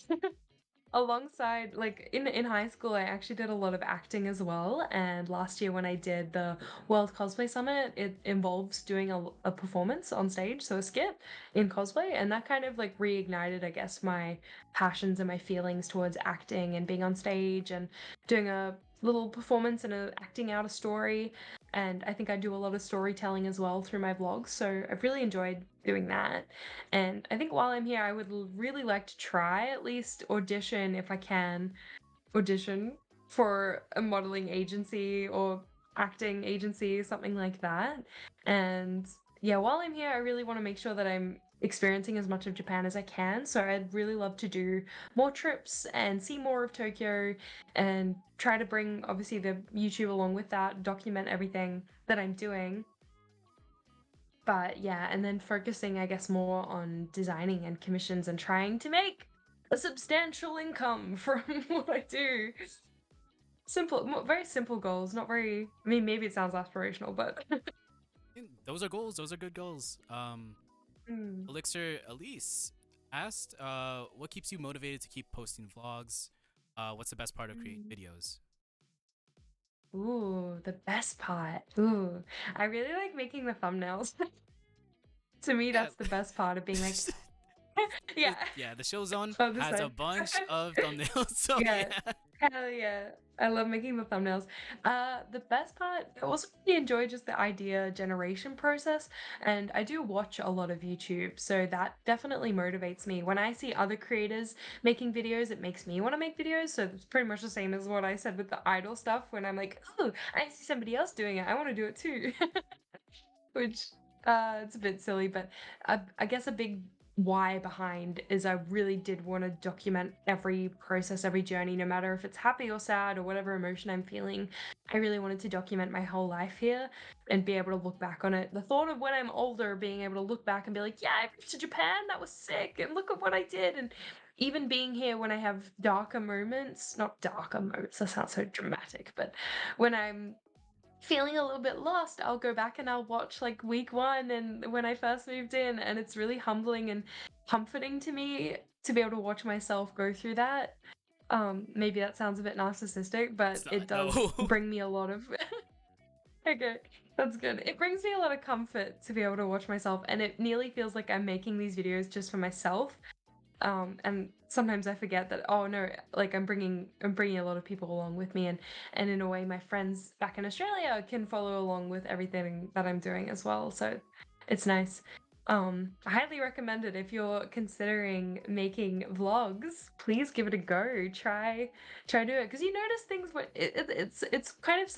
alongside, like in high school, I actually did a lot of acting as well. And last year when I did the World Cosplay Summit, it involves doing a performance on stage, so a skit in cosplay, and that kind of like reignited, I guess, my passions and my feelings towards acting and being on stage and doing a little performance and acting out a story. And I think I do a lot of storytelling as well through my vlogs, so I've really enjoyed doing that. And I think while I'm here, I would really like to try at least audition if I can audition for a modeling agency or acting agency, something like that. And yeah, while I'm here, I really want to make sure that I'm experiencing as much of Japan as I can. So I'd really love to do more trips and see more of Tokyo and try to bring obviously the YouTube along with that, document everything that I'm doing. But yeah, and then focusing, I guess, more on designing and commissions and trying to make a substantial income from what I do. Very simple goals, not very, I mean, maybe it sounds aspirational, but Those are goals. Those are good goals. Mm, Elixir Elise asked, what keeps you motivated to keep posting vlogs? What's the best part of creating mm. videos? Ooh, the best part. Ooh, I really like making the thumbnails. To me, Yeah. that's the best part of being like, yeah, Yeah, the show zone on this has a side. bunch of thumbnails, so Yeah, yeah. Hell yeah. I love making the thumbnails. The best part, I also really enjoy just the idea generation process, and I do watch a lot of YouTube, so that definitely motivates me. When I see other creators making videos, it makes me want to make videos, so it's pretty much the same as what I said with the idol stuff, when I'm like, oh, I see somebody else doing it, I want to do it too. Which it's a bit silly, but I guess a big why behind is I really did want to document every process, every journey, no matter if it's happy or sad or whatever emotion I'm feeling. I really wanted to document my whole life here and be able to look back on it. The thought of when I'm older, being able to look back and be like, yeah, I went to Japan, that was sick, and look at what I did. And even being here when I have darker moments, not darker moments, that sounds so dramatic, but when I'm feeling a little bit lost, I'll go back and I'll watch like week 1 and when I first moved in, and it's really humbling and comforting to me to be able to watch myself go through that. Maybe that sounds a bit narcissistic, but It's not. it does No. bring me a lot of okay, that's good. It brings me a lot of comfort to be able to watch myself, and it nearly feels like I'm making these videos just for myself. And sometimes I forget that, oh no, like I'm bringing a lot of people along with me, and in a way my friends back in Australia can follow along with everything that I'm doing as well. So it's nice. I highly recommend it if you're considering making vlogs. Please give it a go. Try do it because you notice things when it's kind of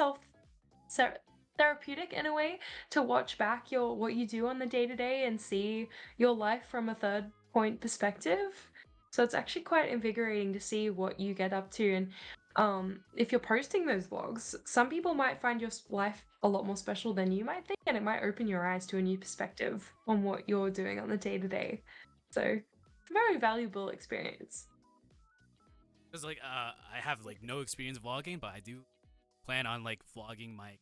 ser- therapeutic in a way to watch back your what you do on the day to day and see your life from a third point perspective. So it's actually quite invigorating to see what you get up to. And if you're posting those vlogs, some people might find your life a lot more special than you might think, and it might open your eyes to a new perspective on what you're doing on the day to day. So it's a very valuable experience. Because like I have like no experience vlogging, but I do plan on like vlogging my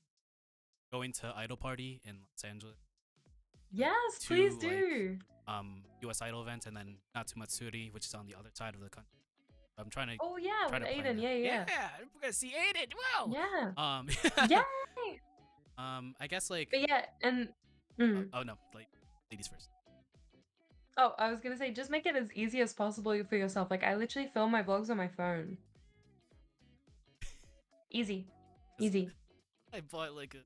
going to idol party in Los Angeles, like Yes, please two like do. US idol events, and then Natsu Matsuri, which is on the other side of the country. I'm trying to Oh yeah, try with to plan Aiden. that. Yeah, yeah, Yeah, we're gonna see Aiden. Wow. yeah. Um, Yay! I guess like But yeah, and oh no, like ladies first. oh, I was gonna say just make it as easy as possible for yourself. Like I literally film my vlogs on my phone. Easy, 'Cause easy. I bought like a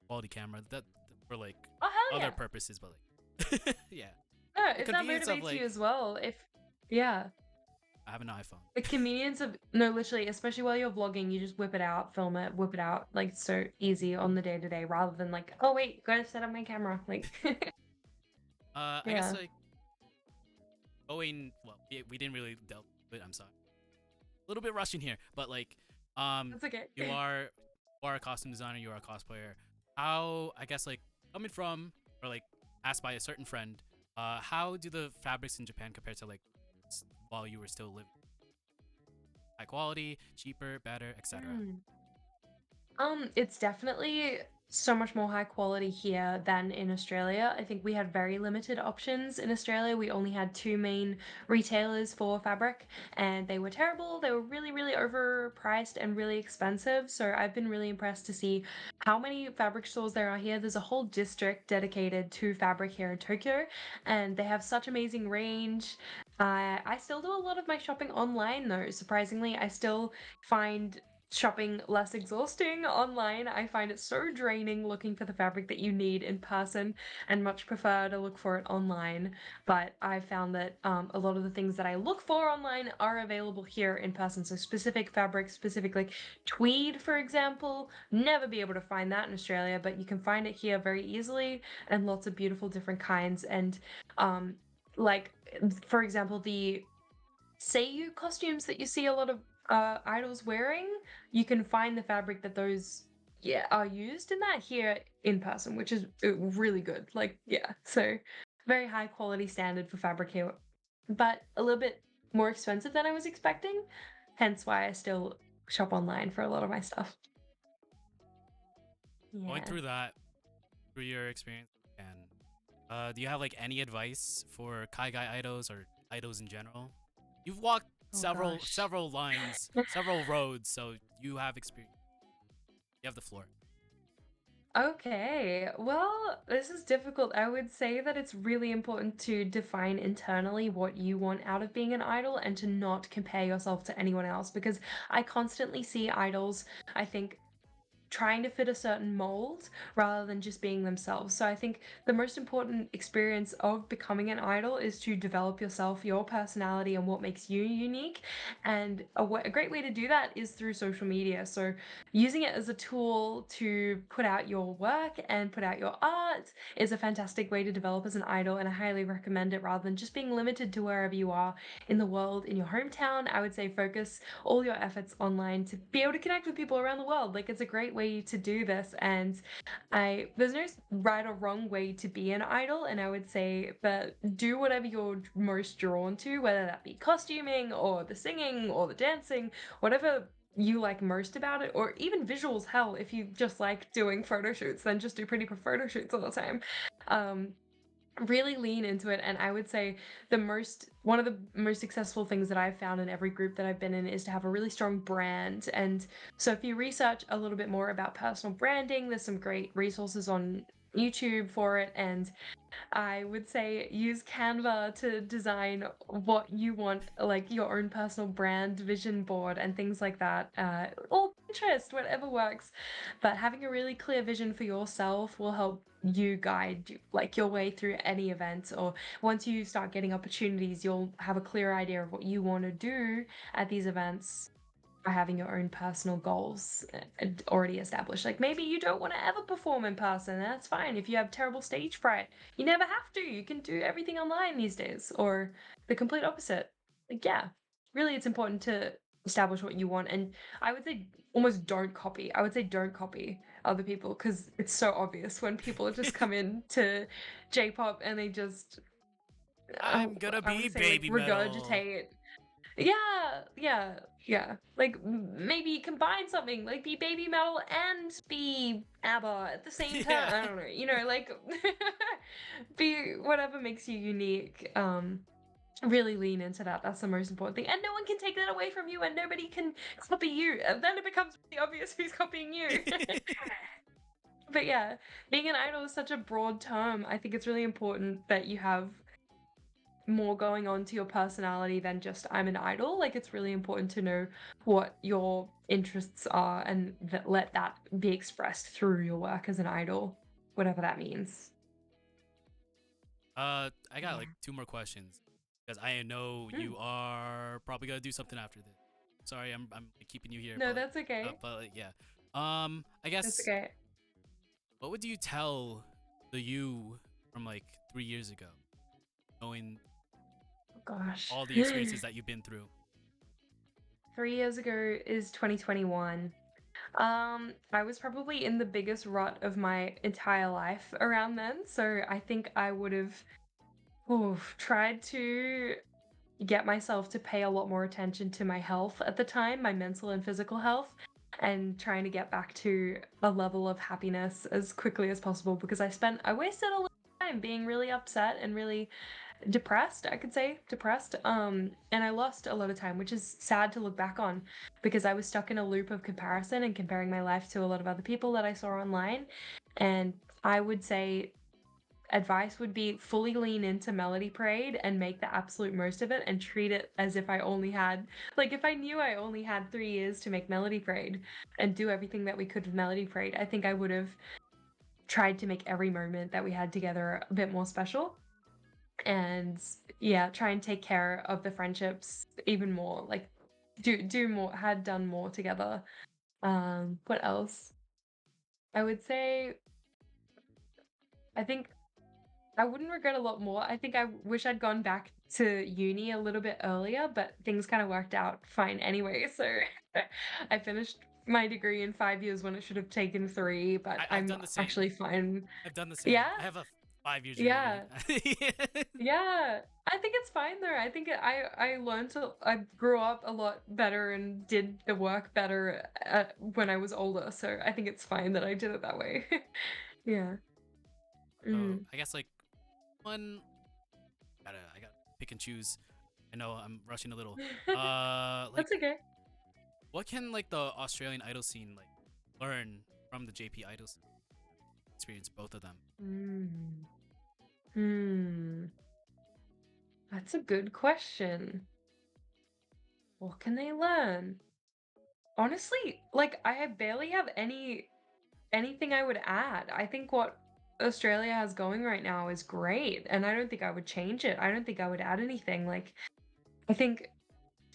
quality camera that for like Oh hell other yeah! purposes, but like yeah, No, the if that convenience of motivates you like as well, if yeah, I have an iPhone. the convenience of no, literally, especially while you're vlogging, you just whip it out, film it, whip it out, like it's so easy on the day to day, rather than like, oh wait, gotta set up my camera. Like, I guess yeah, like going well, we didn't really delve, but I'm sorry, a little bit rushing here, but like that's okay. you are a costume designer, you are a cosplayer. How I guess like coming from or like asked by a certain friend, how do the fabrics in Japan compare to like while you were still living? High quality, cheaper, better, etc. Hmm. It's definitely so much more high quality here than in Australia. I think we had very limited options in Australia. We only had two main retailers for fabric, and they were terrible. They were really, really overpriced and really expensive. So I've been really impressed to see how many fabric stores there are here. There's a whole district dedicated to fabric here in Tokyo, and they have such amazing range. I still do a lot of my shopping online though. Surprisingly, I still find shopping less exhausting online. I find it so draining looking for the fabric that you need in person and much prefer to look for it online. But I found that a lot of the things that I look for online are available here in person. So specific fabrics, specific like tweed, for example, never be able to find that in Australia, but you can find it here very easily and lots of beautiful different kinds. And um, like, for example, the Seiyu costumes that you see a lot of idols wearing, you can find the fabric that those yeah are used in that here in person, which is really good. Like yeah, so very high quality standard for fabric here, but a little bit more expensive than I was expecting. Hence why I still shop online for a lot of my stuff. Going Yeah. through that, through your experience, and do you have like any advice for Kai Guy idols or idols in general? You've walked Oh gosh. several lines, several roads, so you have experience. You have the floor. Okay. Well, this is difficult. I would say that it's really important to define internally what you want out of being an idol and to not compare yourself to anyone else because I constantly see idols, I think, trying to fit a certain mold rather than just being themselves. So I think the most important experience of becoming an idol is to develop yourself, your personality, and what makes you unique. And a great way to do that is through social media. So using it as a tool to put out your work and put out your art is a fantastic way to develop as an idol, and I highly recommend it rather than just being limited to wherever you are in the world, in your hometown. I would say focus all your efforts online to be able to connect with people around the world. Like it's a great way to do this, and I there's no right or wrong way to be an idol, and I would say that do whatever you're most drawn to, whether that be costuming or the singing or the dancing, whatever you like most about it, or even visuals. Hell, if you just like doing photo shoots, then just do pretty photo shoots all the time. Um, really lean into it, and I would say one of the most successful things that I've found in every group that I've been in is to have a really strong brand. And so if you research a little bit more about personal branding, there's some great resources on YouTube for it, and I would say use Canva to design what you want, like your own personal brand vision board and things like that. Or Pinterest, whatever works. But having a really clear vision for yourself will help you guide like your way through any event. Or once you start getting opportunities, you'll have a clear idea of what you want to do at these events by having your own personal goals already established. Like maybe you don't want to ever perform in person. That's fine. If you have terrible stage fright, you never have to. You can do everything online these days, or the complete opposite. Like, yeah, really, it's important to establish what you want. And I would say almost don't copy. I would say don't copy other people because it's so obvious when people just come into J-pop and they just, I'm gonna I want be to say like baby metal. regurgitate. Yeah. Like maybe combine something, like be baby metal and be ABBA at the same time. Yeah. I don't know, like be whatever makes you unique. Really lean into that. That's the most important thing. And no one can take that away from you and nobody can copy you. And then it becomes really obvious who's copying you. But yeah, being an idol is such a broad term. I think it's really important that you have more going on to your personality than just I'm an idol. Like it's really important to know what your interests are and let that be expressed through your work as an idol, whatever that means. I got like Yeah. two more questions because I know Mm. you are probably gonna do something after this. Sorry, I'm like, keeping you here, No, that's okay. but like, yeah. I That's guess okay. what would you tell the you from like 3 years ago, knowing Oh, gosh. all the experiences that you've been through? 3 years ago is 2021. I was probably in the biggest rut of my entire life around then, so I think I would have tried to get myself to pay a lot more attention to my health at the time, my mental and physical health, and trying to get back to a level of happiness as quickly as possible because I wasted a lot of time being really upset and really depressed, I could say, depressed. And I lost a lot of time, which is sad to look back on because I was stuck in a loop of comparison and comparing my life to a lot of other people that I saw online. And I would say advice would be fully lean into Melody Parade and make the absolute most of it and treat it as if I only had, like, if I knew I only had 3 years to make Melody Parade and do everything that we could with Melody Parade, I think I would have tried to make every moment that we had together a bit more special. And yeah, try and take care of the friendships even more. Like, do more, had done more together. What else? I would say, I think I wouldn't regret a lot more. I think I wish I'd gone back to uni a little bit earlier, but things kind of worked out fine anyway. So I finished my degree in 5 years when it should have taken three, but I've I'm done the same. actually fine. I've done the same. Yeah, I have a 5 year degree. yeah, yeah. I think it's fine though. I think I learned I grew up a lot better and did the work better when I was older. So I think it's fine that I did it that way. Yeah. So Mm. I guess like one, I gotta pick and choose. I know I'm rushing a little. Like That's okay. what can like the Australian idol scene like learn from the JP idol scene? experience both of them? Hmm. Hmm. That's a good question. What can they learn? Honestly, like I barely have anything I would add. I think what Australia has going right now is great, and I don't think I would change it. I don't think I would add anything. Like I think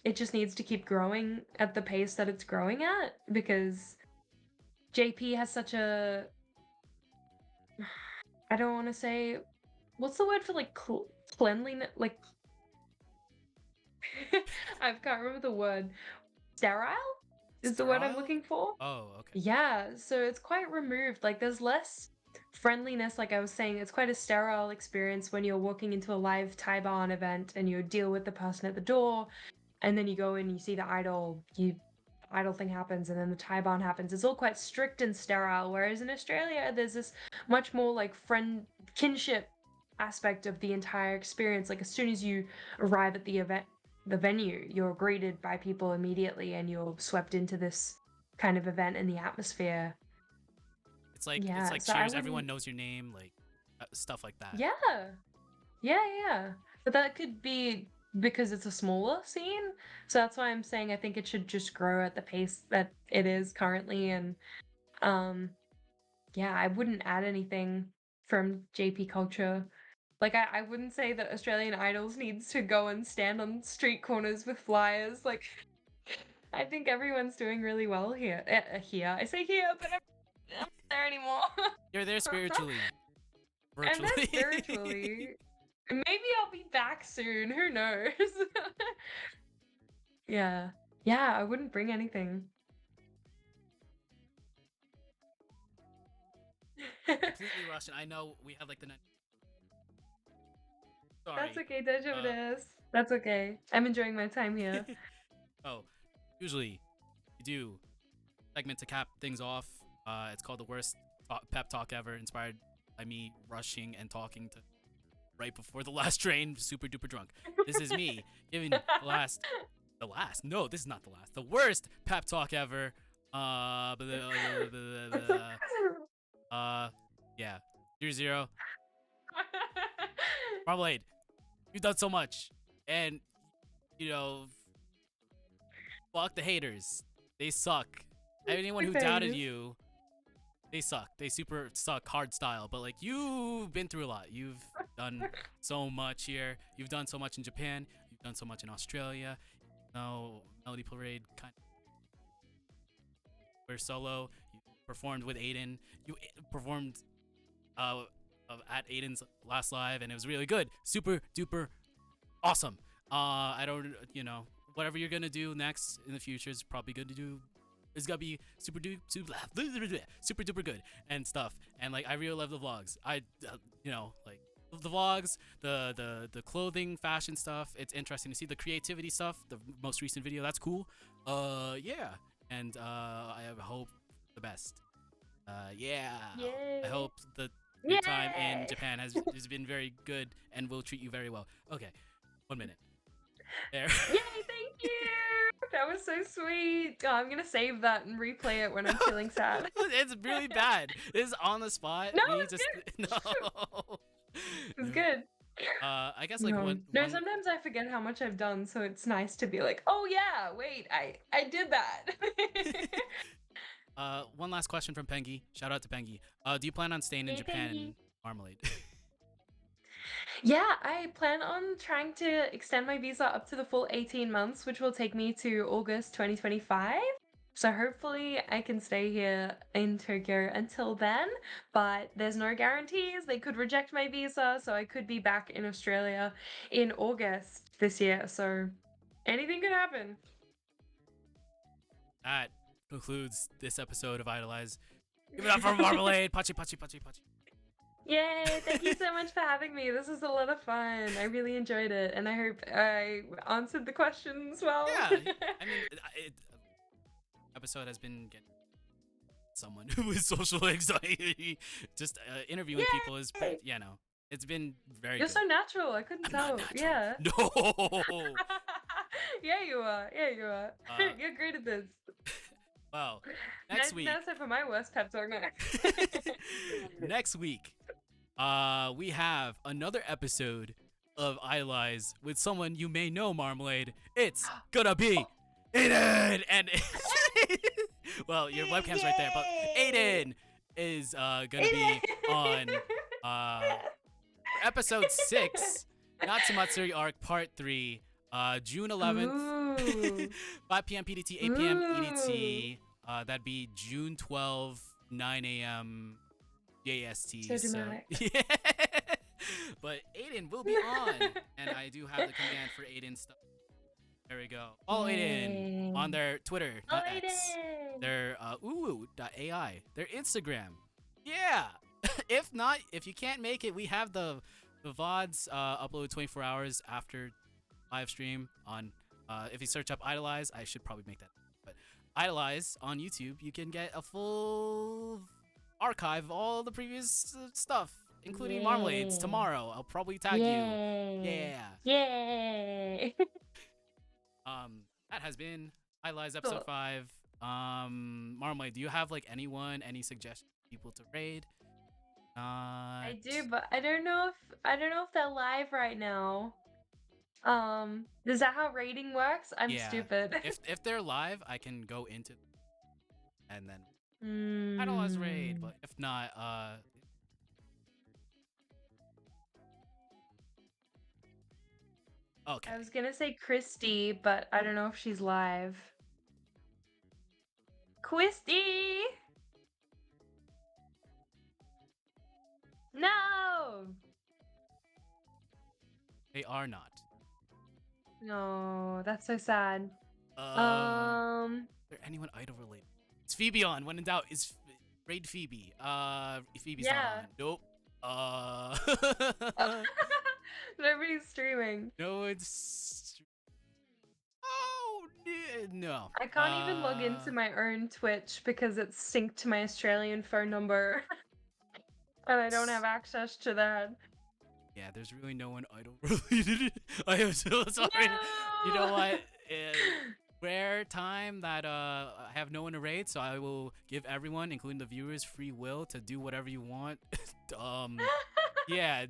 it just needs to keep growing at the pace that it's growing at because JP has such a I don't want to say what's the word for like cleanliness like I can't remember the word. Sterile is the word I'm Sterile? looking for. Oh, okay. Yeah, so it's quite removed. Like there's less friendliness, like I was saying. It's quite a sterile experience when you're walking into a live Taiban event and you deal with the person at the door, and then you go in, you see the idol thing happens, and then the Taiban happens. It's all quite strict and sterile. Whereas in Australia, there's this much more like kinship aspect of the entire experience. Like as soon as you arrive at the venue, you're greeted by people immediately, and you're swept into this kind of event in the atmosphere. It's Yeah, like so I Cheers. Everyone wouldn't. knows your name, like stuff like that. Yeah, yeah. But that could be because it's a smaller scene. So that's why I'm saying I think it should just grow at the pace that it is currently. And um, yeah, I wouldn't add anything from JP culture. Like I wouldn't say that Australian Idols needs to go and stand on street corners with flyers. Like I think everyone's doing really well here. Here, I say here, but I'm not there anymore. You're there spiritually, And then virtually. spiritually, maybe I'll be back soon. Who knows? Yeah. Yeah, I wouldn't bring anything. Completely Russian. I know we have like the. That's Sorry. okay, Deja. That's okay. I'm enjoying my time here. Oh, usually you do segment to cap things off. It's called the worst pep talk ever, inspired by me rushing and talking to right before the last train, super duper drunk. This is me giving the last. No, this is not the last. The worst pep talk ever. Yeah. 0-0. Marmalade, you've done so much, and you know, fuck the haters. They suck. Anyone who doubted you, they suck. They super suck hard style. But like you've been through a lot. You've done so much here. You've done so much in Japan. You've done so much in Australia. No, Melody Parade kind of were solo. You performed with ADEN. You performed at ADEN's last live, and it was really good. Super duper awesome. I don't, whatever you're gonna do next in the future is probably good to do. It's gotta be super duper good and stuff. And like, I really love the vlogs. Like the vlogs, the clothing, fashion stuff. It's interesting to see the creativity stuff. The most recent video, that's cool. Yeah. And I hope the best. Yeah. Yay. I hope the time in Japan has been very good and will treat you very well. Okay, 1 minute. There. Yay, thank you! That was so sweet. Oh, I'm gonna save that and replay it when I'm feeling sad. It's really bad. It's on the spot. No, We it's just good. no. It's good. I guess like No. one Sometimes I forget how much I've done, so it's nice to be like, oh yeah, wait, I did that. one last question from Pengi. Shout out to Pengi. Do you plan on staying in Hey, Japan Pengi. in Marmalade? Yeah, I plan on trying to extend my visa up to the full 18 months, which will take me to August 2025. So hopefully I can stay here in Tokyo until then, but there's no guarantees. They could reject my visa, so I could be back in Australia in August this year. So anything could happen. That concludes this episode of IDOLEYEZ. Give it up for Marmalade. Pachi, pachi, pachi, pachi. Yay, thank you so much for having me. This was a lot of fun. I really enjoyed it, and I hope I answered the questions well. Yeah, I mean, episode has been getting someone with social anxiety. Just interviewing people is, it's been very You're good. so natural. I couldn't I'm tell. not natural. Yeah. No. Yeah, you are. Yeah, you are. You're great at this. Well, next week. That's it for my worst pep talk now. next week, we have another episode of IDOLEYEZ with someone you may know, Marmalade. It's gonna be ADEN! And well, your webcam's right there, but ADEN is gonna be on episode 6, Natsumatsuri Arc Part 3, June 11th, Ooh. 5 p.m. PDT, 8 p.m. Ooh. EDT. That'd be June 12th, 9 a.m. JST. So dramatic. Yeah. But ADEN will be on, and I do have the command for ADEN stuff. There we go. Follow ADEN on their Twitter, not X. Their Uhhh.ai, their Instagram. Yeah. If not, if you can't make it, we have the VODs uploaded 24 hours after live stream on. If you search up IDOLEYEZ, I should probably make that. But IDOLEYEZ on YouTube, you can get a full archive of all the previous stuff, including Marmalades tomorrow. I'll probably tag you. Yeah. Yay! That has been IDOLEYEZ episode 5. Marmalade, do you have like anyone, any suggestions for people to raid? I do, but I don't know if they're live right now. Is that how rating works? I'm stupid. if they're live, I can go into and then IDOLEYEZ raid, but if not, okay. I was gonna say Christy, but I don't know if she's live. Christy! No! They are not. No, that's so sad. Is there anyone idol related? It's Phoebe on. When in doubt, is raid Phoebe. Phoebe's not on. Nope. Nobody's streaming. No, it's. Oh no. I can't even log into my own Twitch because it's synced to my Australian phone number. And I don't have access to that. Yeah, there's really no one idol related. I am so sorry. No! You know what? Rare time that I have no one to raid, so I will give everyone, including the viewers, free will to do whatever you want. Yeah,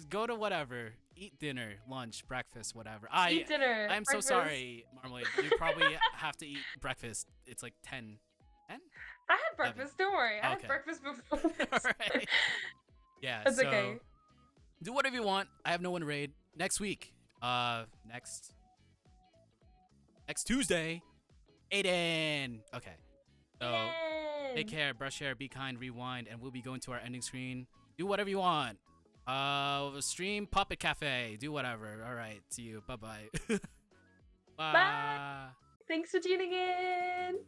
go to whatever. Eat dinner, lunch, breakfast, whatever. Eat dinner. I'm breakfast. so sorry, Marmalade. You probably have to eat breakfast. It's like 10. 10? I had breakfast. Don't worry. I had Okay. breakfast before this. Alright. Yeah, That's so okay. do whatever you want. I have no one to raid. Next week, next Tuesday, ADEN. Okay. So Yay! take care, brush hair, be kind, rewind, and we'll be going to our ending screen. Do whatever you want. Stream Puppet Cafe. Do whatever. All right. See you. Bye-bye. Bye. Bye. Thanks for tuning in.